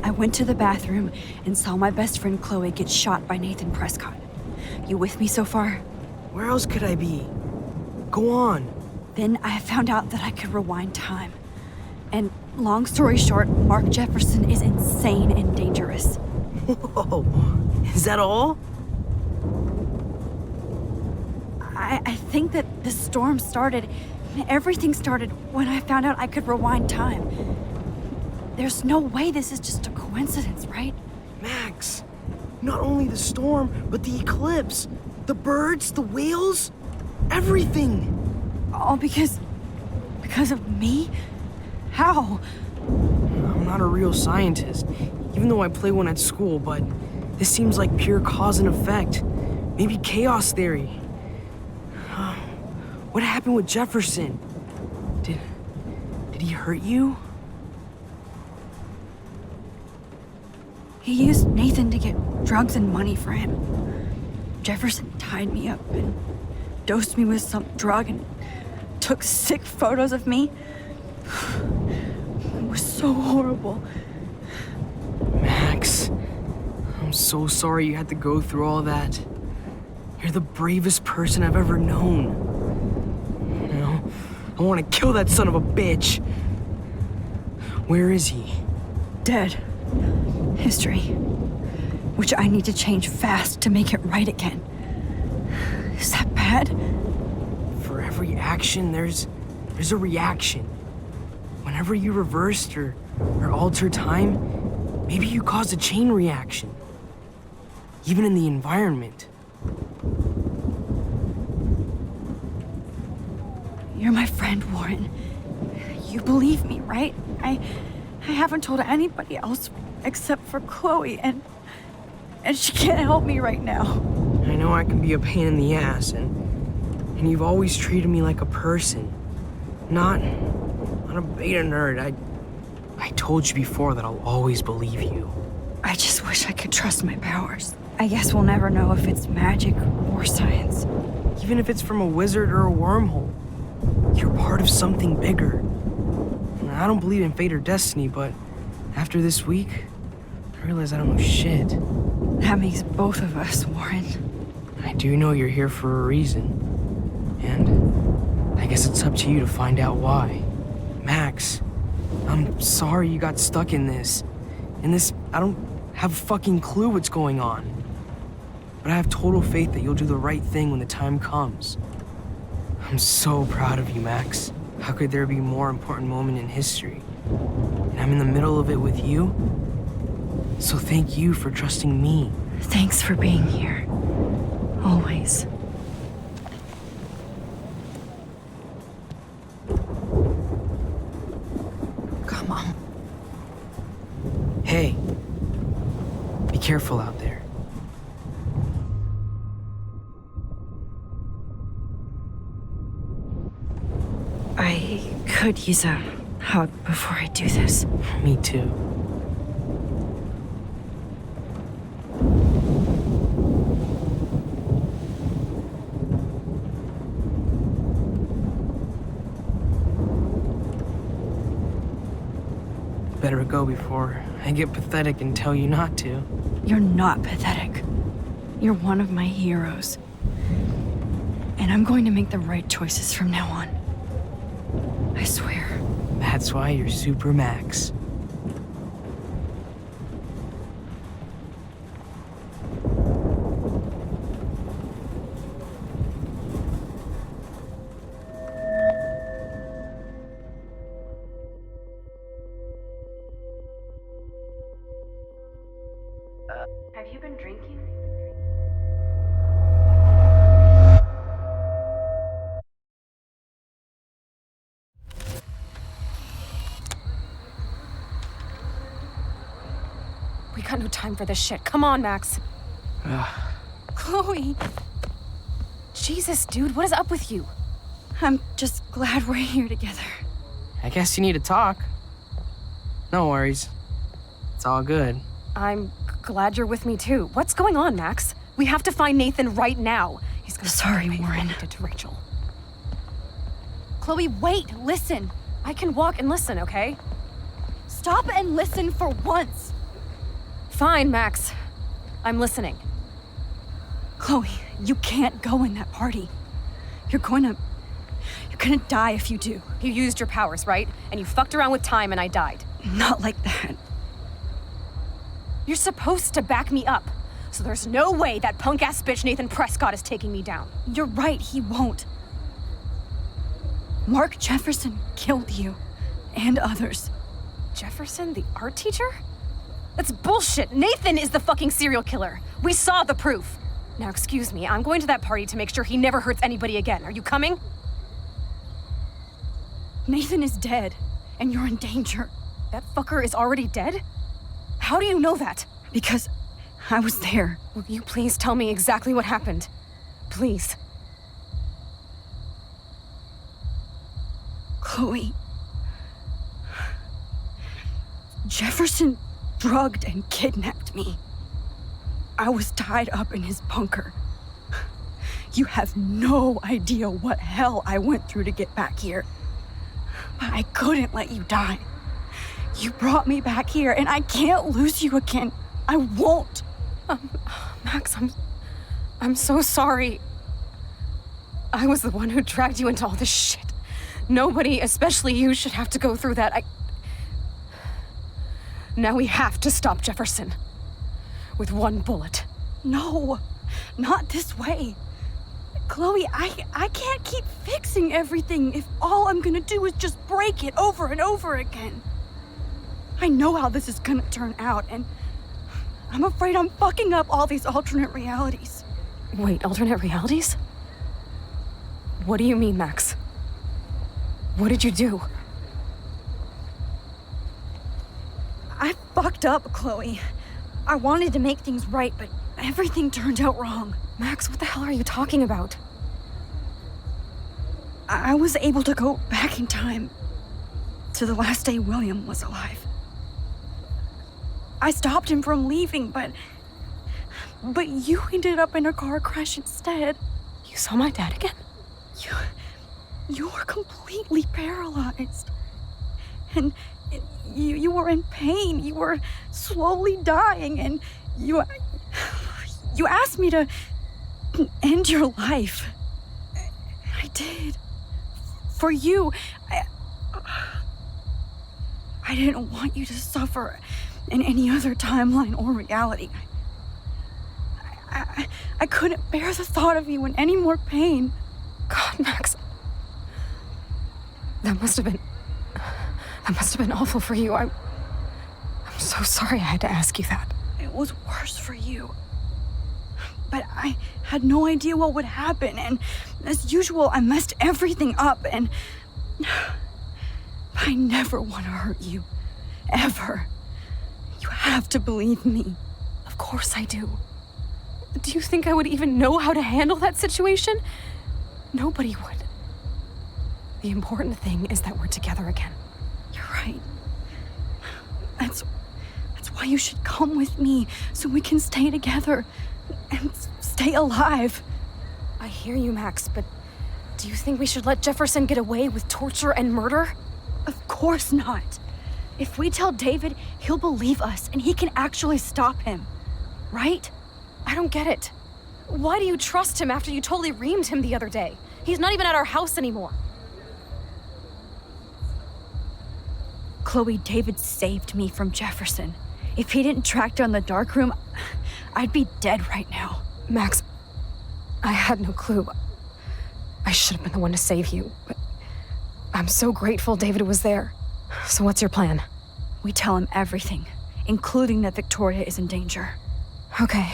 I went to the bathroom and saw my best friend Chloe get shot by Nathan Prescott. You with me so far? Where else could I be? Go on. Then I found out that I could rewind time. And long story short, Mark Jefferson is insane and dangerous. Whoa, is that all? I think that the storm started, everything started when I found out I could rewind time. There's no way this is just a coincidence, right? Max, not only the storm, but the eclipse, the birds, the whales, everything. All because of me? How? I'm not a real scientist, even though I play one at school, but this seems like pure cause and effect. Maybe chaos theory. What happened with Jefferson? Did he hurt you? He used Nathan to get drugs and money for him. Jefferson tied me up and dosed me with some drug and took sick photos of me. It was so horrible. Max, I'm so sorry you had to go through all that. You're the bravest person I've ever known. You know, I want to kill that son of a bitch. Where is he? Dead. History. Which I need to change fast to make it right again. Is that bad? For every action, there's a reaction. Whenever you reversed or altered time, maybe you caused a chain reaction. Even in the environment. You're my friend, Warren. You believe me, right? I haven't told anybody else except for Chloe, and she can't help me right now. I know I can be a pain in the ass, and you've always treated me like a person. Not a beta nerd. I told you before that I'll always believe you. I just wish I could trust my powers. I guess we'll never know if it's magic or science. Even if it's from a wizard or a wormhole, you're part of something bigger. I don't believe in fate or destiny, but after this week, I realize I don't know shit. That makes both of us, Warren. I do know you're here for a reason. And I guess it's up to you to find out why. Max, I'm sorry you got stuck in this. I don't have a fucking clue what's going on. But I have total faith that you'll do the right thing when the time comes. I'm so proud of you, Max. How could there be a more important moment in history? And I'm in the middle of it with you. So thank you for trusting me. Thanks for being here. Always. Come on. Hey, be careful out there. I could use a hug before I do this. Me too. Better go before I get pathetic and tell you not to. You're not pathetic. You're one of my heroes. And I'm going to make the right choices from now on. I swear. That's why you're Super Max. Have you been drinking? We got no time for this shit. Come on, Max. Chloe. Jesus, dude, what is up with you? I'm just glad we're here together. I guess you need to talk. No worries. It's all good. I'm glad you're with me too. What's going on, Max? We have to find Nathan right now. He's gonna Sorry, pay for what Warren. he did to Rachel. Chloe, wait, listen. I can walk and listen, okay? Stop and listen for once. Fine, Max. I'm listening. Chloe, you can't go in that party. You're gonna die if you do. You used your powers, right? And you fucked around with time and I died. Not like that. You're supposed to back me up. So there's no way that punk-ass bitch Nathan Prescott is taking me down. You're right, he won't. Mark Jefferson killed you. And others. Jefferson, the art teacher? That's bullshit. Nathan is the fucking serial killer. We saw the proof. Now, excuse me, I'm going to that party to make sure he never hurts anybody again. Are you coming? Nathan is dead, and you're in danger. That fucker is already dead? How do you know that? Because I was there. Will you please tell me exactly what happened? Please. Chloe. Jefferson drugged and kidnapped me. I was tied up in his bunker. You have no idea what hell I went through to get back here. But I couldn't let you die. You brought me back here, and I can't lose you again. I won't. Max, I'm so sorry. I was the one who dragged you into all this shit. Nobody, especially you, should have to go through that. Now we have to stop Jefferson. With one bullet. No, not this way. Chloe, I can't keep fixing everything if all I'm gonna do is just break it over and over again. I know how this is gonna turn out, and I'm afraid I'm fucking up all these alternate realities. Wait, alternate realities? What do you mean, Max? What did you do? I fucked up, Chloe. I wanted to make things right, but everything turned out wrong. Max, what the hell are you talking about? I was able to go back in time to the last day William was alive. I stopped him from leaving, but you ended up in a car crash instead. You saw my dad again? You were completely paralyzed. And you were in pain. You were slowly dying, and you asked me to end your life. I did. For you. I didn't want you to suffer in any other timeline or reality. I couldn't bear the thought of you in any more pain. God, Max. That must have been awful for you. I'm so sorry I had to ask you that. It was worse for you. But I had no idea what would happen, and as usual, I messed everything up, and I never want to hurt you. Ever. You have to believe me. Of course I do. Do you think I would even know how to handle that situation? Nobody would. The important thing is that we're together again. You're right. That's why you should come with me, so we can stay together and stay alive. I hear you, Max, but do you think we should let Jefferson get away with torture and murder? Of course not. If we tell David, he'll believe us and he can actually stop him. Right? I don't get it. Why do you trust him after you totally reamed him the other day? He's not even at our house anymore. Chloe, David saved me from Jefferson. If he didn't track down the dark room, I'd be dead right now. Max, I had no clue. I should have been the one to save you, but I'm so grateful David was there. So what's your plan? We tell him everything, including that Victoria is in danger. Okay.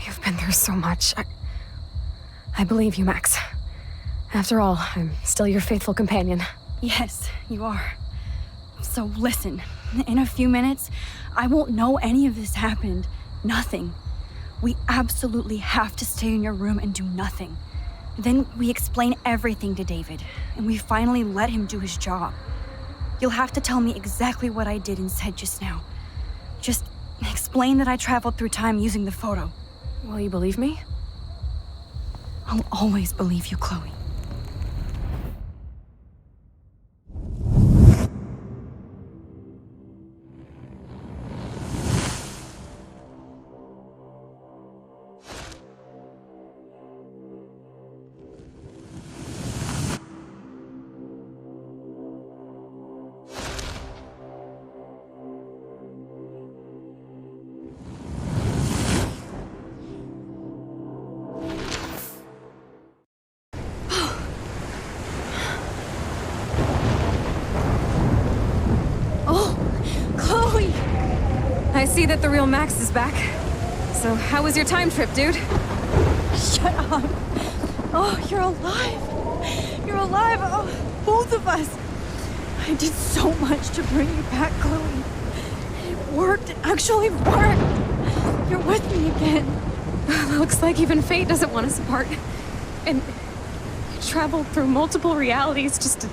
You've been through so much. I believe you, Max. After all, I'm still your faithful companion. Yes, you are. So listen, in a few minutes, I won't know any of this happened. Nothing. We absolutely have to stay in your room and do nothing. Then we explain everything to David, and we finally let him do his job. You'll have to tell me exactly what I did and said just now. Just explain that I traveled through time using the photo. Will you believe me? I'll always believe you, Chloe. I see that the real Max is back. So how was your time trip, dude? Shut up. Oh, you're alive. You're alive. Oh, both of us. I did so much to bring you back, Chloe. It worked. It actually worked. You're with me again. Looks like even fate doesn't want us apart. And I traveled through multiple realities just to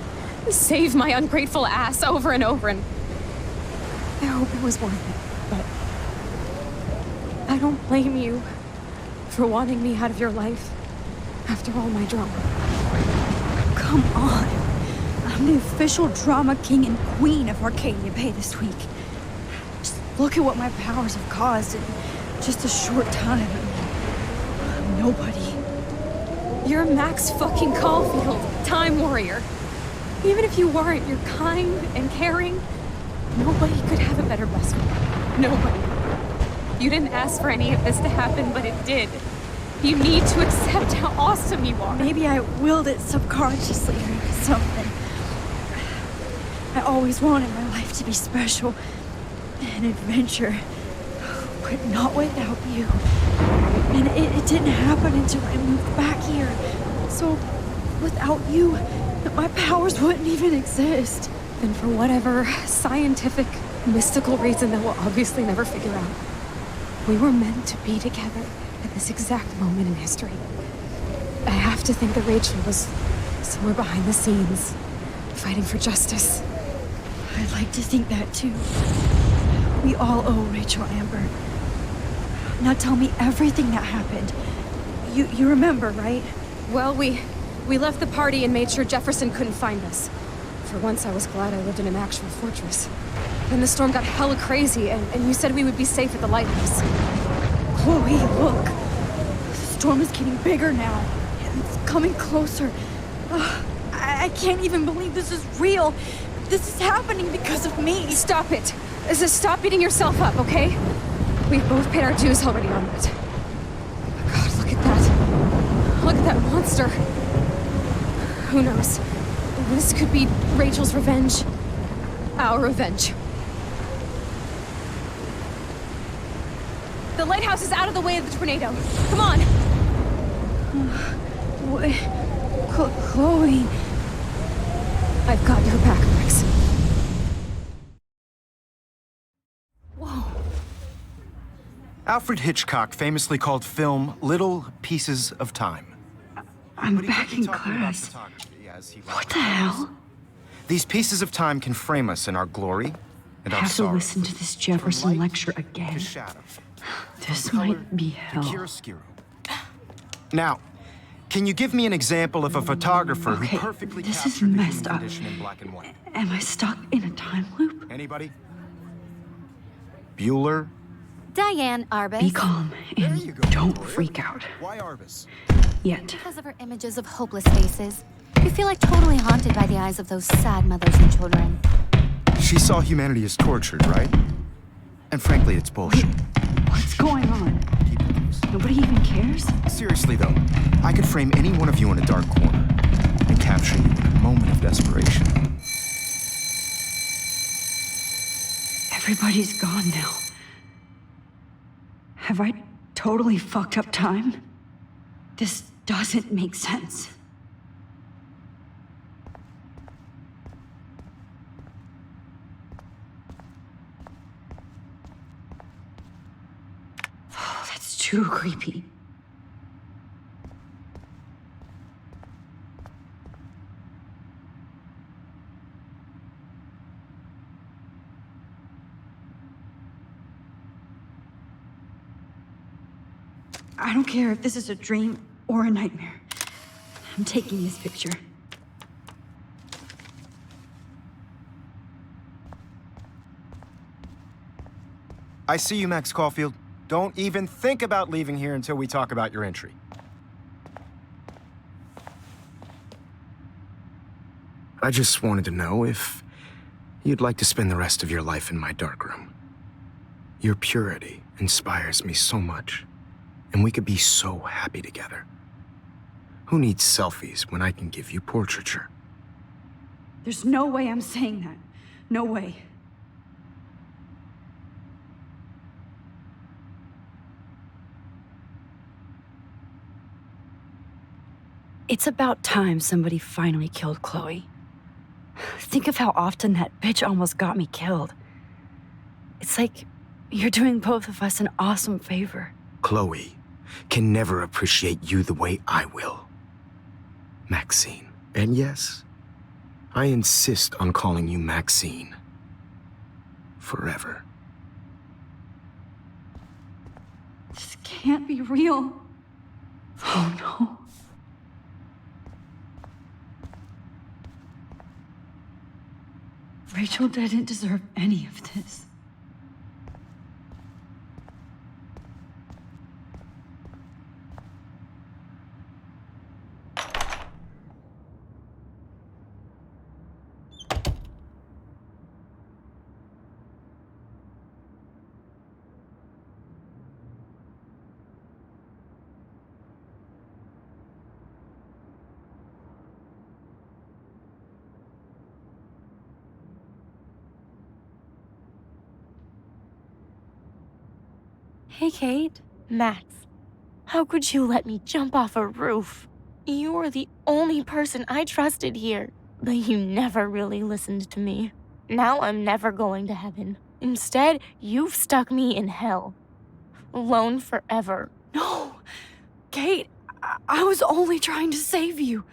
save my ungrateful ass over and over, and I hope it was worth it. But I don't blame you for wanting me out of your life after all my drama. Come on. I'm the official drama king and queen of Arcadia Bay this week. Just look at what my powers have caused in just a short time. I'm nobody. You're Max fucking Caulfield, Time Warrior. Even if you weren't, you're kind and caring. Nobody could have a better best friend. Nobody. You didn't ask for any of this to happen, but it did. You need to accept how awesome you are. Maybe I willed it subconsciously or something. I always wanted my life to be special. An adventure. But not without you. And it didn't happen until I moved back here. So, without you, my powers wouldn't even exist. And for whatever scientific, mystical reason that we'll obviously never figure out, we were meant to be together at this exact moment in history. I have to think that Rachel was somewhere behind the scenes, fighting for justice. I'd like to think that too. We all owe Rachel Amber. Now tell me everything that happened. You remember, right? Well, we left the party and made sure Jefferson couldn't find us. For once, I was glad I lived in an actual fortress. Then the storm got hella crazy, and you said we would be safe at the lighthouse. Chloe, look. The storm is getting bigger now. It's coming closer. I can't even believe this is real. This is happening because of me. Stop it. Stop beating yourself up, okay? We've both paid our dues already on that. God, look at that. Look at that monster. Who knows? This could be Rachel's revenge. Our revenge. The lighthouse is out of the way of the tornado. Come on! Chloe... I've got your back, Max. Whoa. Alfred Hitchcock famously called film little pieces of time. I'm back in class. What the hell? These pieces of time can frame us in our glory and I our have to sorrow. listen to this Jefferson lecture again. This might be hell. Now, can you give me an example of a photographer Okay, who perfectly this is captured the messed human up. condition in black and white? Am I stuck in a time loop? Anybody? Bueller? Diane Arbus. Be calm and don't freak out. Why Arbus? Yet. Because of her images of hopeless faces. You feel like totally haunted by the eyes of those sad mothers and children. She saw humanity as tortured, right? And frankly, it's bullshit. What's going on? Nobody even cares? Seriously, though, I could frame any one of you in a dark corner and capture you in a moment of desperation. Everybody's gone now. Have I totally fucked up time? This doesn't make sense. That's too creepy. I don't care if this is a dream or a nightmare. I'm taking this picture. I see you, Max Caulfield. Don't even think about leaving here until we talk about your entry. I just wanted to know if you'd like to spend the rest of your life in my darkroom. Your purity inspires me so much, and we could be so happy together. Who needs selfies when I can give you portraiture? There's no way I'm saying that. No way. It's about time somebody finally killed Chloe. Think of how often that bitch almost got me killed. It's like you're doing both of us an awesome favor. Chloe can never appreciate you the way I will. Maxine. And yes, I insist on calling you Maxine. Forever. This can't be real. Oh no. Rachel didn't deserve any of this. Hey, Kate. Max, how could you let me jump off a roof? You were the only person I trusted here, but you never really listened to me. Now I'm never going to heaven. Instead, you've stuck me in hell. Alone forever. No! Kate, I was only trying to save you.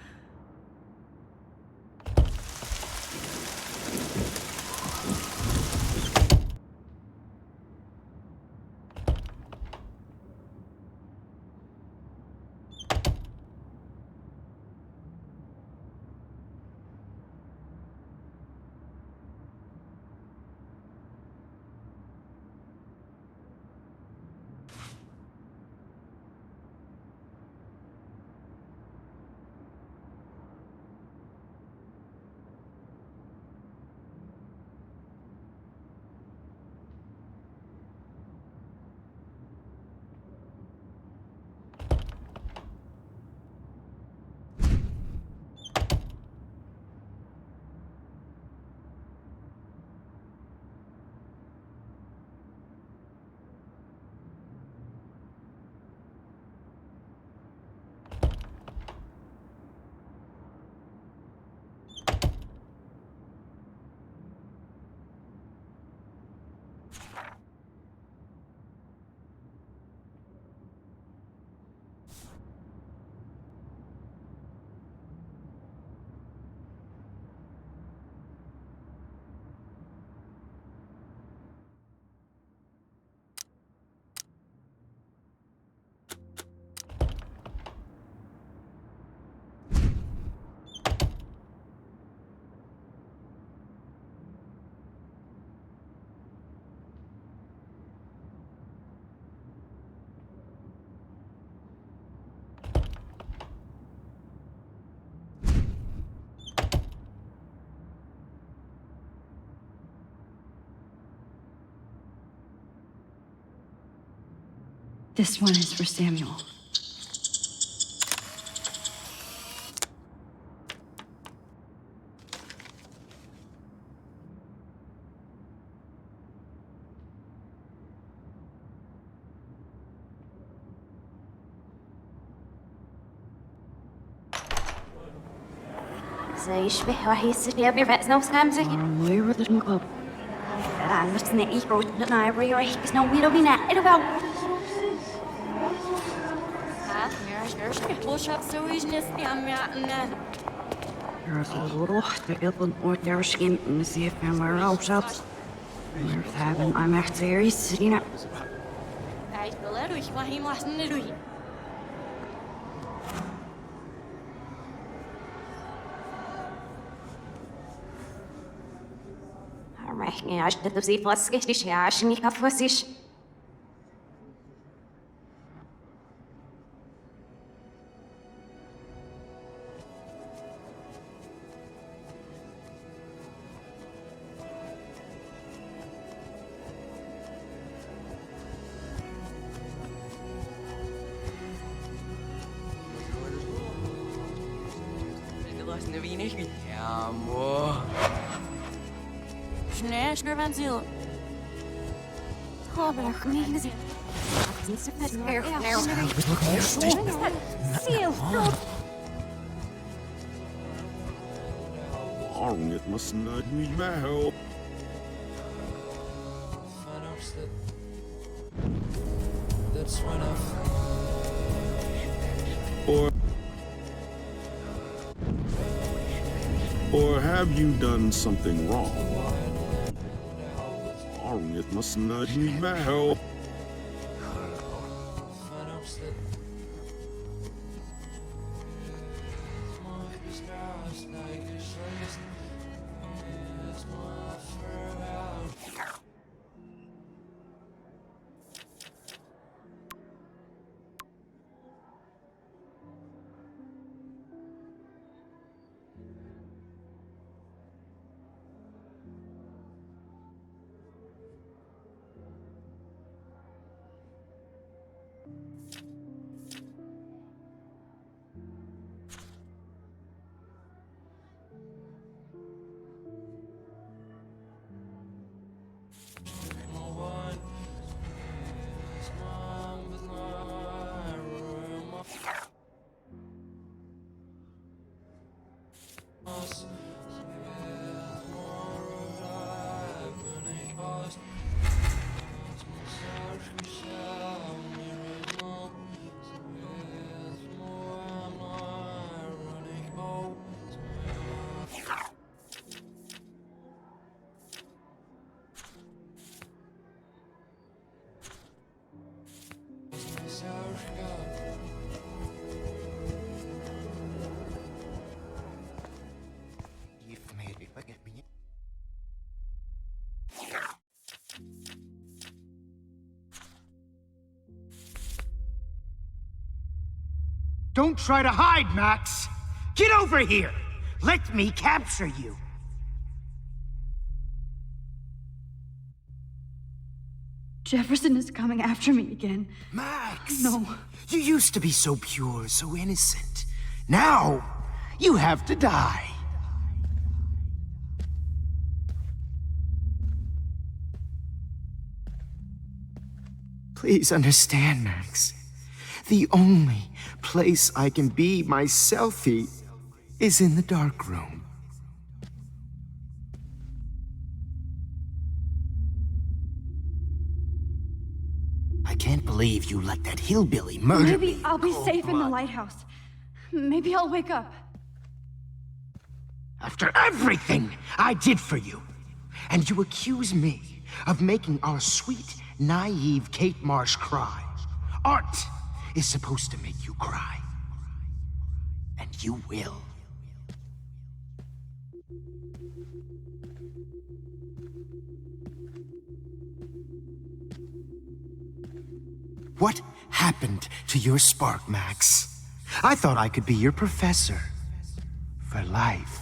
This one is for Samuel. زي يشبه وحيس يا بير بس نفس كلام زي Where did we go? لا نفس نعيش روتنا ريح بس نو ميرو بينا إلو باو I'm echt serieus. Hij wil er ruhig, maar hij mag niet ruhig. It must not need my help. Or have you done something wrong? It must not need my help. Don't try to hide, Max! Get over here! Let me capture you! Jefferson is coming after me again. Max! No. You used to be so pure, so innocent. Now, you have to die. Please understand, Max. The only place I can be myself is in the dark room. I can't believe you let that hillbilly murder me. Maybe I'll be safe in the lighthouse. Maybe I'll wake up. After everything I did for you, and you accuse me of making our sweet, naive Kate Marsh cry. Art is supposed to make you cry. And you will. What happened to your spark, Max? I thought I could be your professor. For life.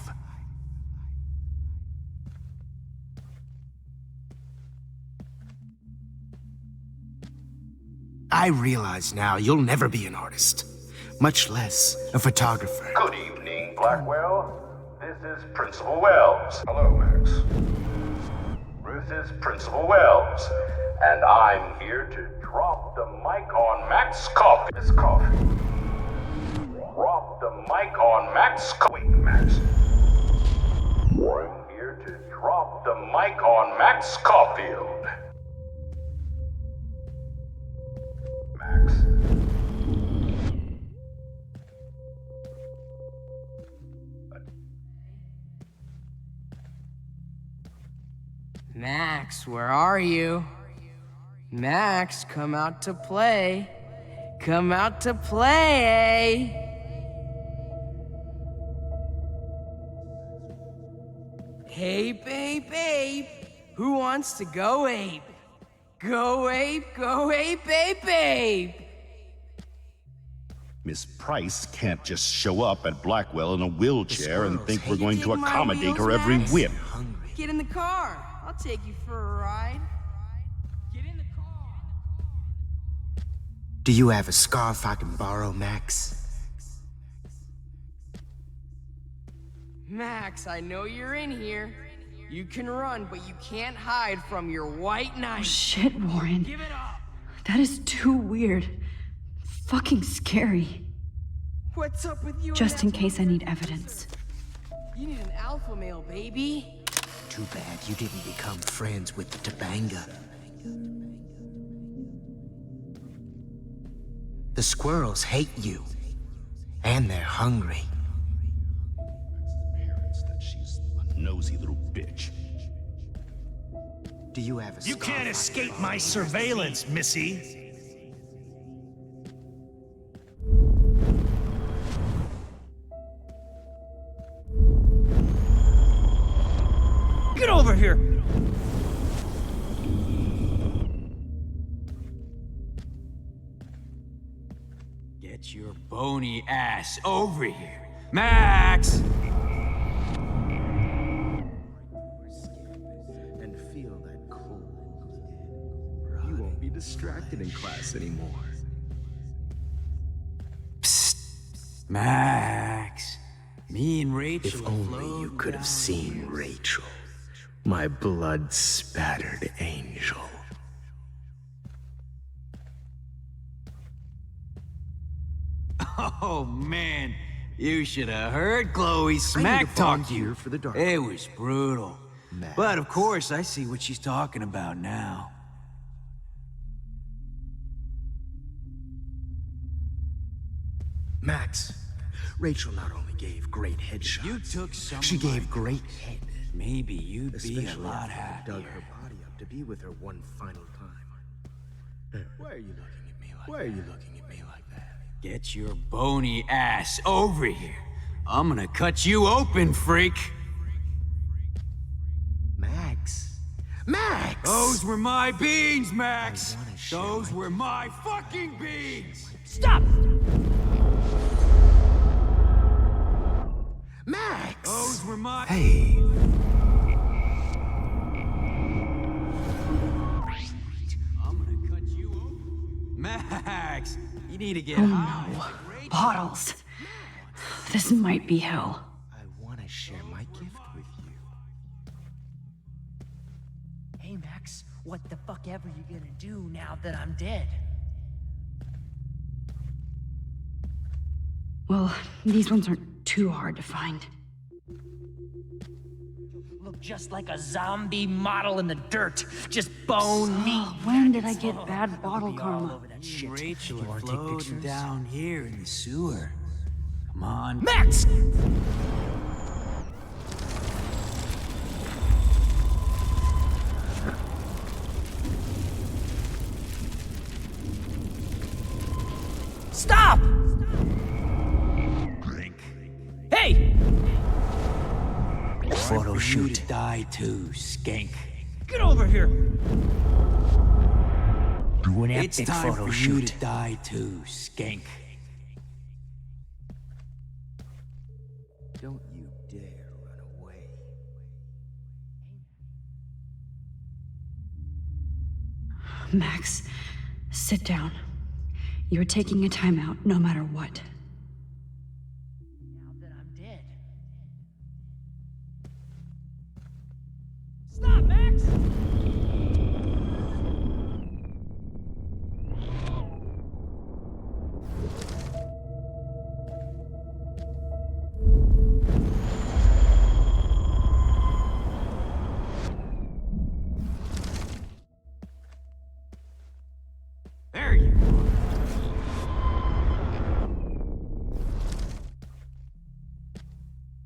I realize now you'll never be an artist, much less a photographer. Good evening, Blackwell. This is Principal Wells. Hello, Max. This is Principal Wells, and I'm here to drop the mic on Max Coffee. Miss Coffee. Drop the mic on Max Coffee. Wait, Max. I'm here to drop the mic on Max Caulfield. Max. Max, where are you? Max, come out to play. Come out to play. Hey, babe, babe. Who wants to go ape? Go ape, ape, ape! Miss Price can't just show up at Blackwell in a wheelchair and think we're going to Take my accommodate wheels, her every Max? whim. Get in the car. I'll take you for a ride. Get in the car. Do you have a scarf I can borrow, Max? Max, I know you're in here. You can run, but you can't hide from your white knight. Oh, shit, Warren. Give it up. That is too weird. Fucking scary. What's up with you? Just in case I need evidence. You need an alpha male, baby. Too bad you didn't become friends with the Topanga. The squirrels hate you. And they're hungry. Parents that she's a nosy little bitch. Do you have a You can't escape my surveillance, Missy. Get over here! Get your bony ass over here. Max! And feel that cold. You won't be distracted in class anymore. Psst. Max. Me and Rachel. If only you could have seen Rachel. My blood-spattered angel. Oh, man. You should have heard Chloe smack talk you. For the dark. It was brutal. Max. But of course, I see what she's talking about now. Max, Rachel not only gave great headshots, You took some she of my gave great head. Maybe you'd Especially be a lot after I happier. dug her body up to be with her one final time. Why are you looking at me like that? Why are you looking at me like that? Get your bony ass over here. I'm gonna cut you open, freak. Max. Max! Those were my beans, Max. I wanna share Those my were my fucking beans. Stop! Max! Those were my. Hey. I'm gonna cut you open. Max, you need to get Oh high. no. Bottles. This might be hell. I want to share my gift with you. Hey, Max, what the fuck ever you gonna do now that I'm dead? Well, these ones aren't too hard to find. Look just like a zombie model in the dirt. Just bone meat. When did I get bad bottle karma? Over that shit. Rachel You wanna take floating pictures? down here in the sewer. Come on. Max! Stop! Hey! Photo You shoot. to die too, skank. Get over here! Do an It's epic time photo for you shoot. to die too, skank. Don't you dare run away. Max, sit down. You're taking a timeout no matter what. Now that I'm dead. Stop, Max! There you are.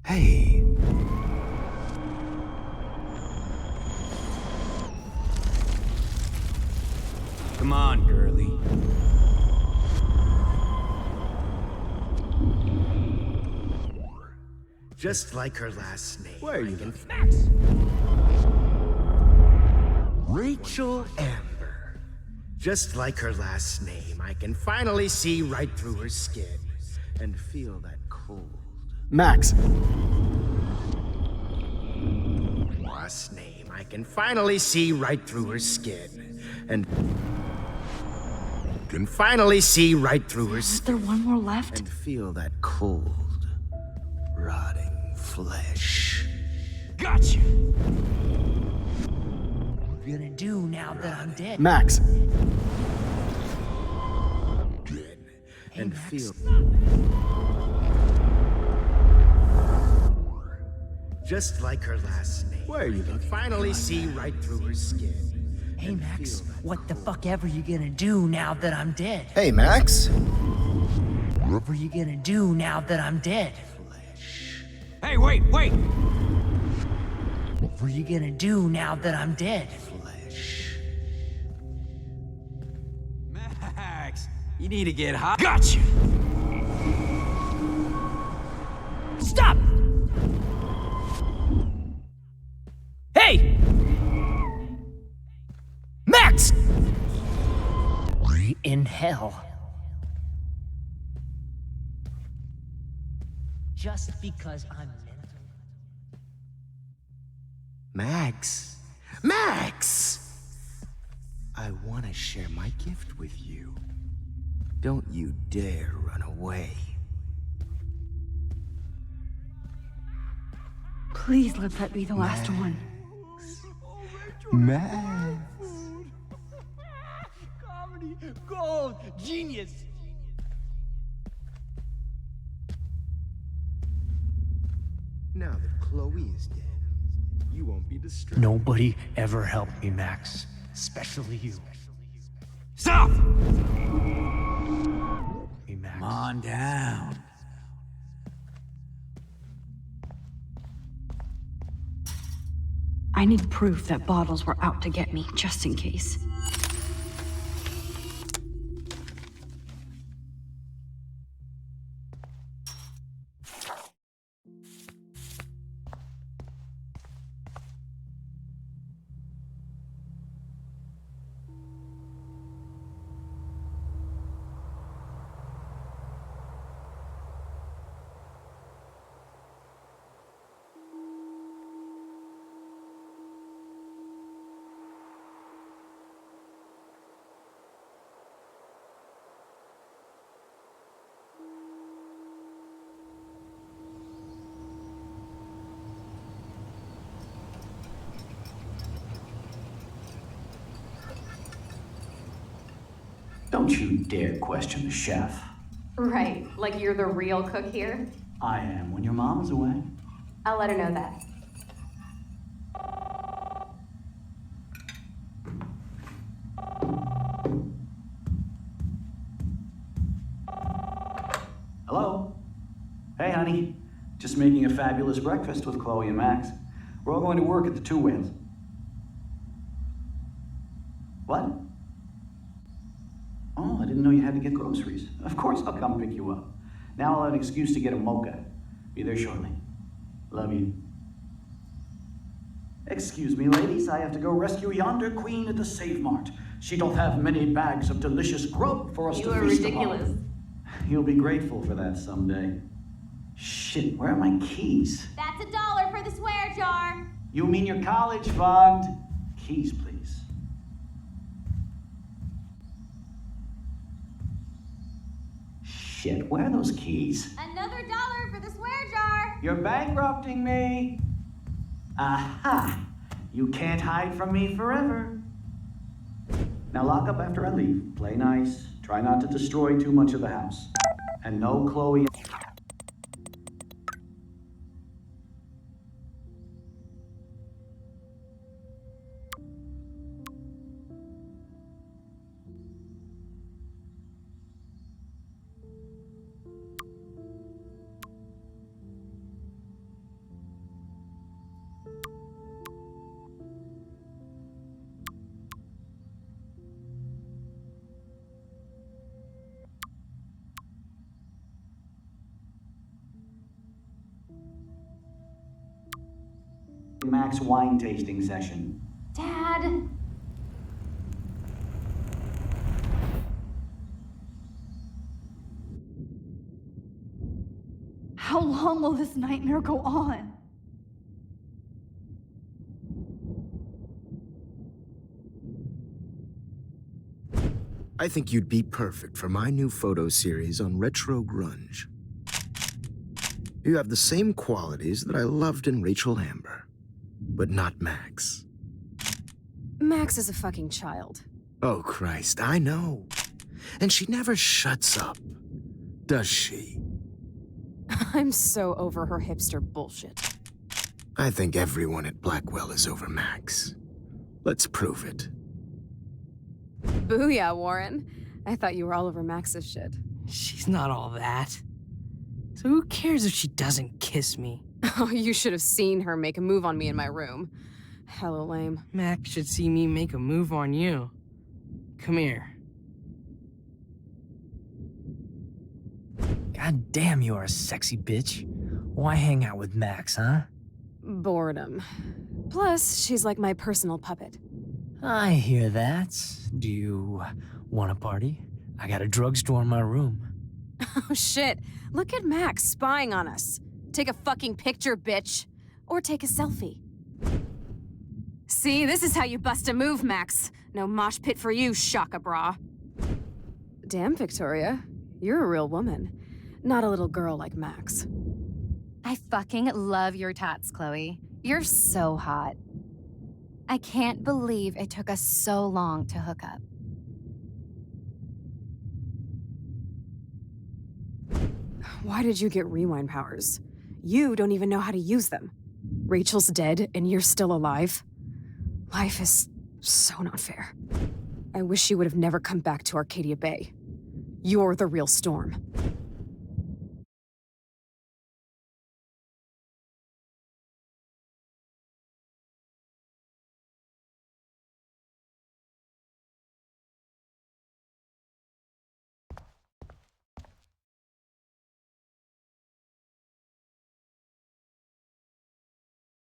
Hey. Come on, girlie. Just like her last name. Why are you looking? Max! Rachel Amber. Just like her last name, I can finally see right through her skin and feel that cold. Max. Last name, I can finally see right through her skin and can finally see right through her skin. Is there one more left? And feel that cold, rotting flesh. Gotcha! What are you gonna do now that I'm dead? Max. And feel. Just like her last name. Where are you looking? Finally see right through her skin. Hey, Max, what the fuck ever you gonna do now that I'm dead? Hey, Max. What were you gonna do now that I'm dead? Hey, wait! What were you gonna do now that I'm dead? Max, you need to get high. Gotcha! Stop! Hey! Max! In hell. Just because I'm mental. Max. Max! I want to share my gift with you. Don't you dare run away. Please let that be the last one. Max. Comedy, gold, genius. Now that Chloe is dead, you won't be distracted. Nobody ever helped me, Max. Especially you. Stop! Hey, Max. Come on down. I need proof that bottles were out to get me, just in case. Don't you dare question the chef. Right, like you're the real cook here? I am when your mom's away. I'll let her know that. Hello? Hey, honey. Just making a fabulous breakfast with Chloe and Max. We're all going to work at the Two Whales. What? Oh, I didn't know you had to get groceries. Of course I'll come pick you up. Now I'll have an excuse to get a mocha. Be there shortly. Love you. Excuse me, ladies. I have to go rescue yonder queen at the Save Mart. She doth have many bags of delicious grub for us You to are feast ridiculous. upon. You'll be grateful for that someday. Shit, where are my keys? That's $1 for the swear jar. You mean your college fund? Keys, please. Shit, where are those keys? Another $1 for the swear jar. You're bankrupting me. Aha! You can't hide from me forever. Now lock up after I leave. Play nice. Try not to destroy too much of the house. And no Chloe. Max wine tasting session. Dad, How long will this nightmare go on? I think you'd be perfect for my new photo series on retro grunge. You have the same qualities that I loved in Rachel Amber, but not Max. Max is a fucking child. Oh, Christ, I know. And she never shuts up, does she? I'm so over her hipster bullshit. I think everyone at Blackwell is over Max. Let's prove it. Booyah, Warren. I thought you were all over Max's shit. She's not all that. So who cares if she doesn't kiss me? Oh, you should have seen her make a move on me in my room. Hella lame. Max should see me make a move on you. Come here. God damn, you are a sexy bitch. Why hang out with Max, huh? Boredom. Plus, she's like my personal puppet. I hear that. Do you want a party? I got a drugstore in my room. Oh shit, look at Max spying on us. Take a fucking picture, bitch. Or take a selfie. See, this is how you bust a move, Max. No mosh pit for you, Shaka Bra. Damn, Victoria. You're a real woman. Not a little girl like Max. I fucking love your tats, Chloe. You're so hot. I can't believe it took us so long to hook up. Why did you get rewind powers? You don't even know how to use them. Rachel's dead and you're still alive. Life is so not fair. I wish you would have never come back to Arcadia Bay. You're the real Storm.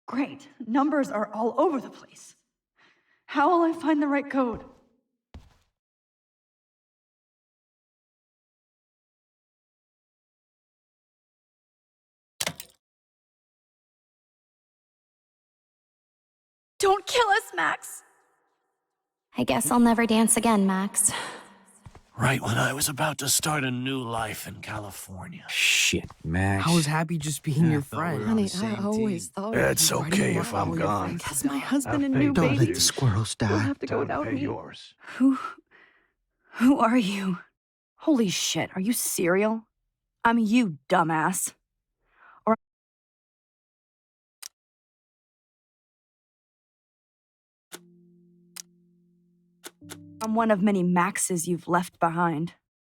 Great. Numbers are all over the place. How will I find the right code? Don't kill us, Max! I guess I'll never dance again, Max. Right when I was about to start a new life in California. Shit, Max. I was happy just being your friend. Honey, I always thought It's okay if I'm gone. That's my husband and new Don't baby. let the squirrels You'll die. have to go without me. yours. Who are you? Holy shit, are you cereal? I'm you, dumbass. Or I'm one of many Maxes you've left behind.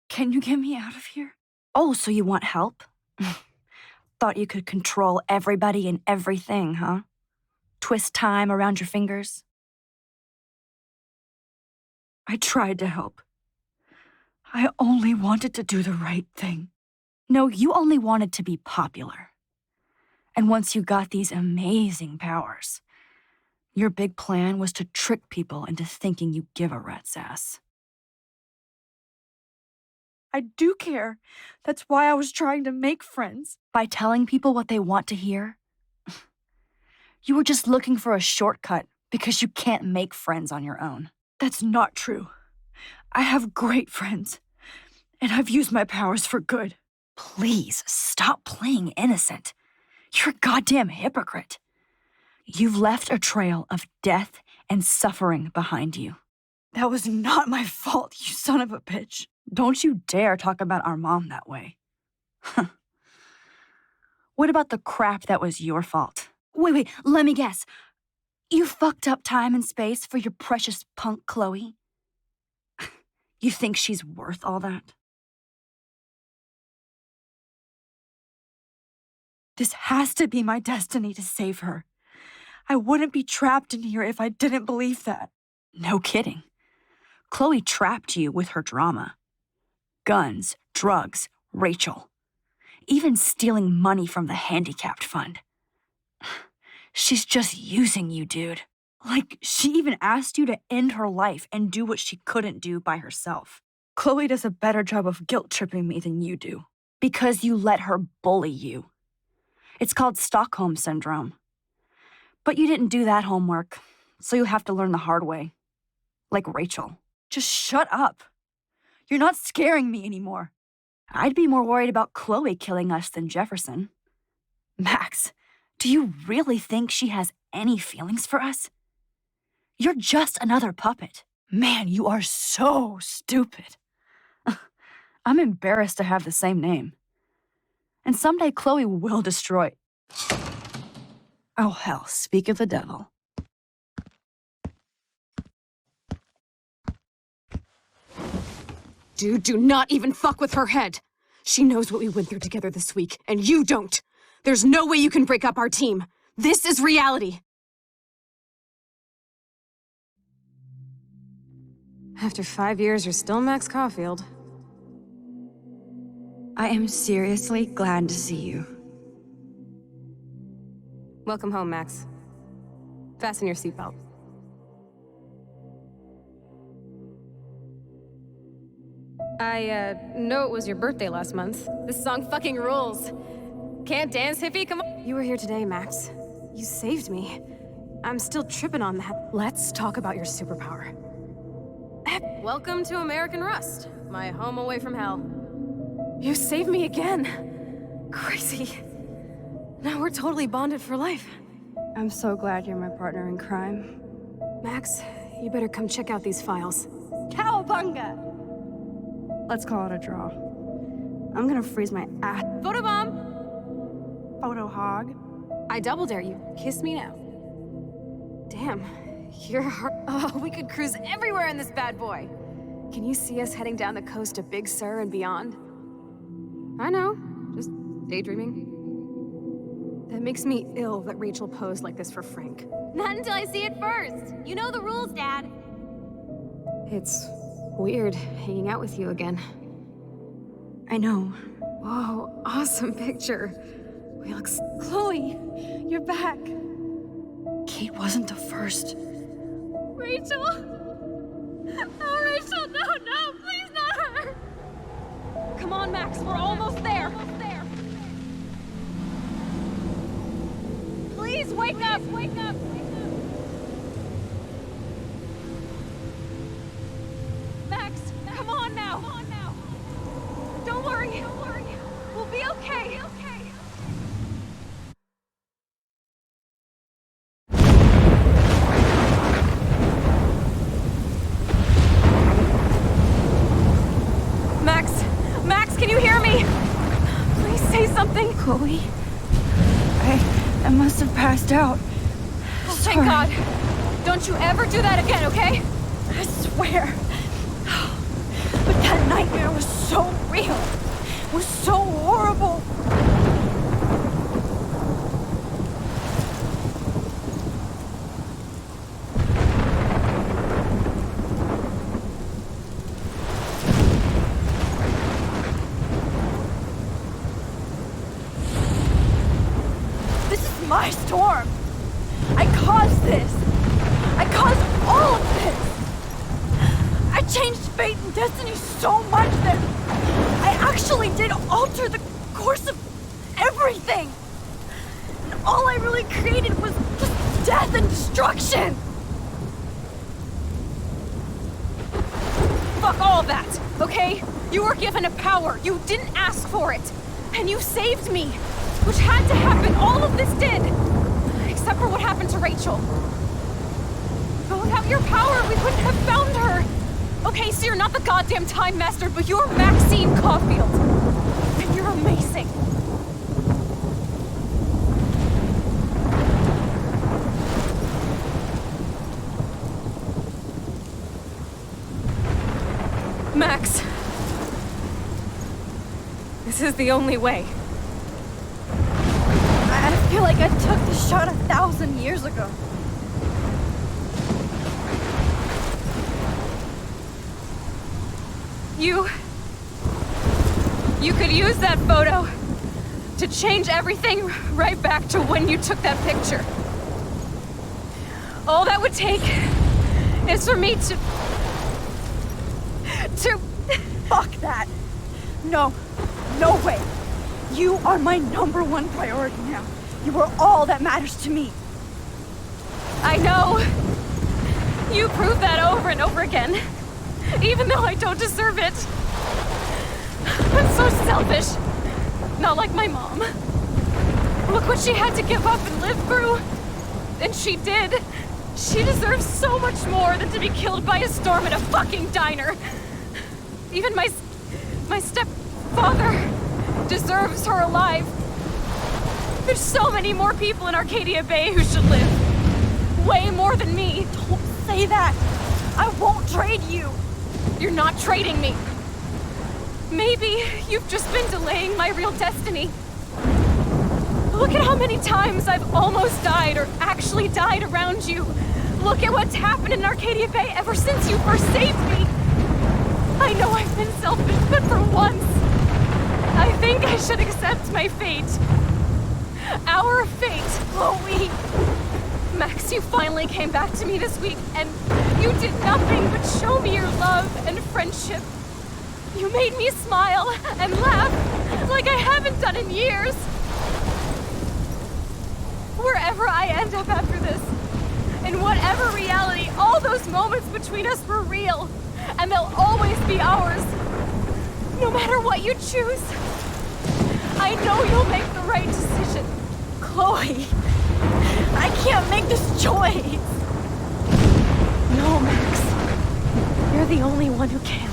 Can you get me out of here? Oh, so you want help? Thought you could control everybody and everything, huh? Twist time around your fingers? I tried to help. I only wanted to do the right thing. No, you only wanted to be popular. And once you got these amazing powers, your big plan was to trick people into thinking you give a rat's ass. I do care. That's why I was trying to make friends. By telling people what they want to hear? You were just looking for a shortcut because you can't make friends on your own. That's not true. I have great friends, and I've used my powers for good. Please, stop playing innocent. You're a goddamn hypocrite. You've left a trail of death and suffering behind you. That was not my fault, you son of a bitch. Don't you dare talk about our mom that way. What about the crap that was your fault? Wait, let me guess. You fucked up time and space for your precious punk Chloe? You think she's worth all that? This has to be my destiny to save her. I wouldn't be trapped in here if I didn't believe that. No kidding. Chloe trapped you with her drama. Guns, drugs, Rachel. Even stealing money from the handicapped fund. She's just using you, dude. Like, she even asked you to end her life and do what she couldn't do by herself. Chloe does a better job of guilt-tripping me than you do. Because you let her bully you. It's called Stockholm Syndrome. But you didn't do that homework, so you have to learn the hard way. Like Rachel. Just shut up. You're not scaring me anymore. I'd be more worried about Chloe killing us than Jefferson. Max, do you really think she has any feelings for us? You're just another puppet. Man, you are so stupid. I'm embarrassed to have the same name. And someday Chloe will destroy. Oh hell, speak of the devil. Dude, do not even fuck with her head. She knows what we went through together this week, and you don't. There's no way you can break up our team. This is reality. After 5 years, you're still Max Caulfield. I am seriously glad to see you. Welcome home, Max. Fasten your seatbelt. I know it was your birthday last month. This song fucking rules. Can't dance, hippie? Come on. You were here today, Max. You saved me. I'm still tripping on that. Let's talk about your superpower. Welcome to American Rust, my home away from hell. You saved me again. Crazy. Now we're totally bonded for life. I'm so glad you're my partner in crime. Max, you better come check out these files. Cowabunga! Let's call it a draw. I'm gonna freeze my ass. Photobomb! Photo hog. I double dare you. Kiss me now. Damn, you're hard. Oh, we could cruise everywhere in this bad boy. Can you see us heading down the coast to Big Sur and beyond? I know, just daydreaming. That makes me ill that Rachel posed like this for Frank. Not until I see it first. You know the rules, Dad. It's weird hanging out with you again. I know. Whoa, awesome picture. We look Chloe, you're back. Kate wasn't the first. Rachel? Oh, Rachel, no, please not her. Come on, Max, we're almost there. Please wake up. Max, come on now. Don't worry. We'll be okay. Max, can you hear me? Please say something. Chloe? I must have passed out. Oh, thank God. Don't you ever do that again, okay? I swear. But that nightmare was so real. It was so horrible. This is my storm. I caused this. I caused all of this. I changed fate and destiny so much that I actually did alter the course of everything. And all I really created was just death and destruction. Fuck all of that, okay? You were given a power. You didn't ask for it. And you saved me, which had to happen. All of this did. Except for what happened to Rachel. But without your power, we wouldn't have found her. Okay, so you're not the goddamn Time Master, but you're Maxine Caulfield. And you're amazing. Max. This is the only way. I feel like I took the shot 1,000 years ago. You could use that photo to change everything right back to when you took that picture. All that would take is for me to... Fuck that. No way. You are my #1 priority now. You are all that matters to me. I know. You prove that over and over again. Even though I don't deserve it. I'm so selfish. Not like my mom. Look what she had to give up and live through. And she did. She deserves so much more than to be killed by a storm in a fucking diner. Even my stepfather deserves her alive. There's so many more people in Arcadia Bay who should live. Way more than me. Don't say that. I won't trade you. You're not trading me. Maybe you've just been delaying my real destiny. Look at how many times I've almost died or actually died around you. Look at what's happened in Arcadia Bay ever since you first saved me. I know I've been selfish, but for once, I think I should accept my fate. Our fate, Chloe. Max, you finally came back to me this week, and you did nothing but show me your love and friendship. You made me smile and laugh like I haven't done in years. Wherever I end up after this, in whatever reality, all those moments between us were real, and they'll always be ours. No matter what you choose, I know you'll make the right decision. Chloe, I can't make this choice. No, Max. You're the only one who can.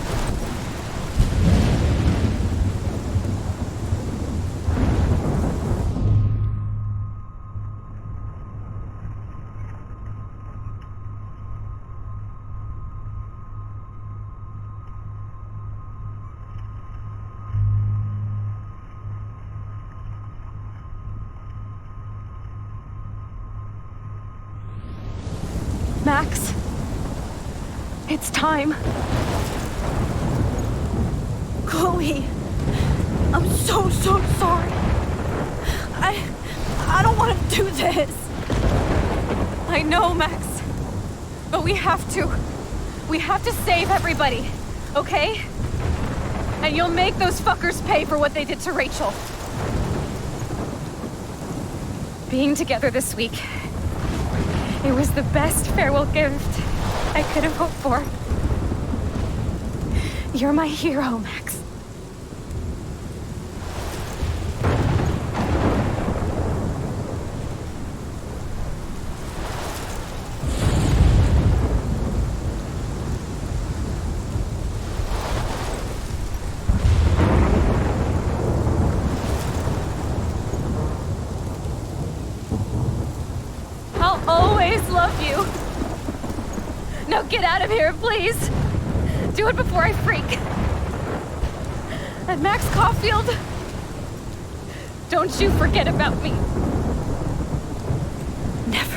Max, it's time. Chloe, I'm so sorry. I don't want to do this. I know, Max. But we have to. We have to save everybody, okay? And you'll make those fuckers pay for what they did to Rachel. Being together this week, it was the best farewell gift I could have hoped for. You're my hero, Max. I'll always love you. Now get out of here, please. Do it before I freak. And Max Caulfield, don't you forget about me. Never.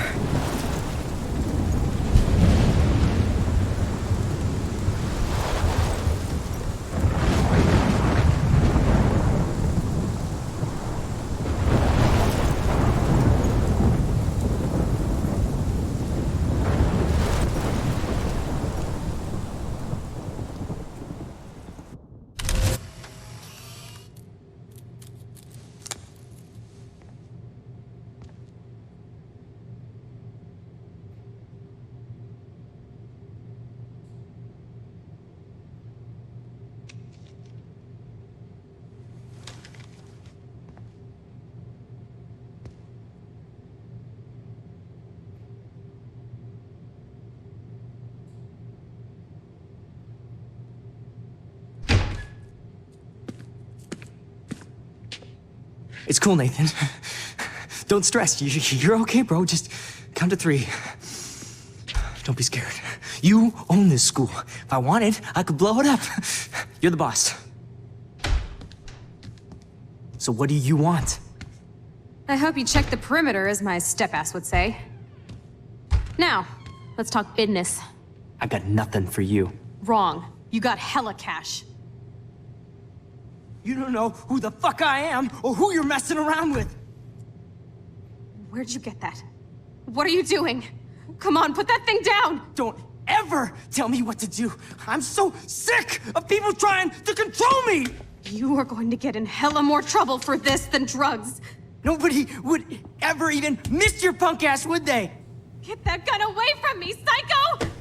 It's cool, Nathan. Don't stress. You're okay, bro. Just count to 3. Don't be scared. You own this school. If I wanted, I could blow it up. You're the boss. So what do you want? I hope you checked the perimeter, as my step-ass would say. Now, let's talk business. I got nothing for you. Wrong. You got hella cash. You don't know who the fuck I am or who you're messing around with. Where'd you get that? What are you doing? Come on, put that thing down! Don't ever tell me what to do. I'm so sick of people trying to control me! You are going to get in hella more trouble for this than drugs. Nobody would ever even miss your punk ass, would they? Get that gun away from me, psycho!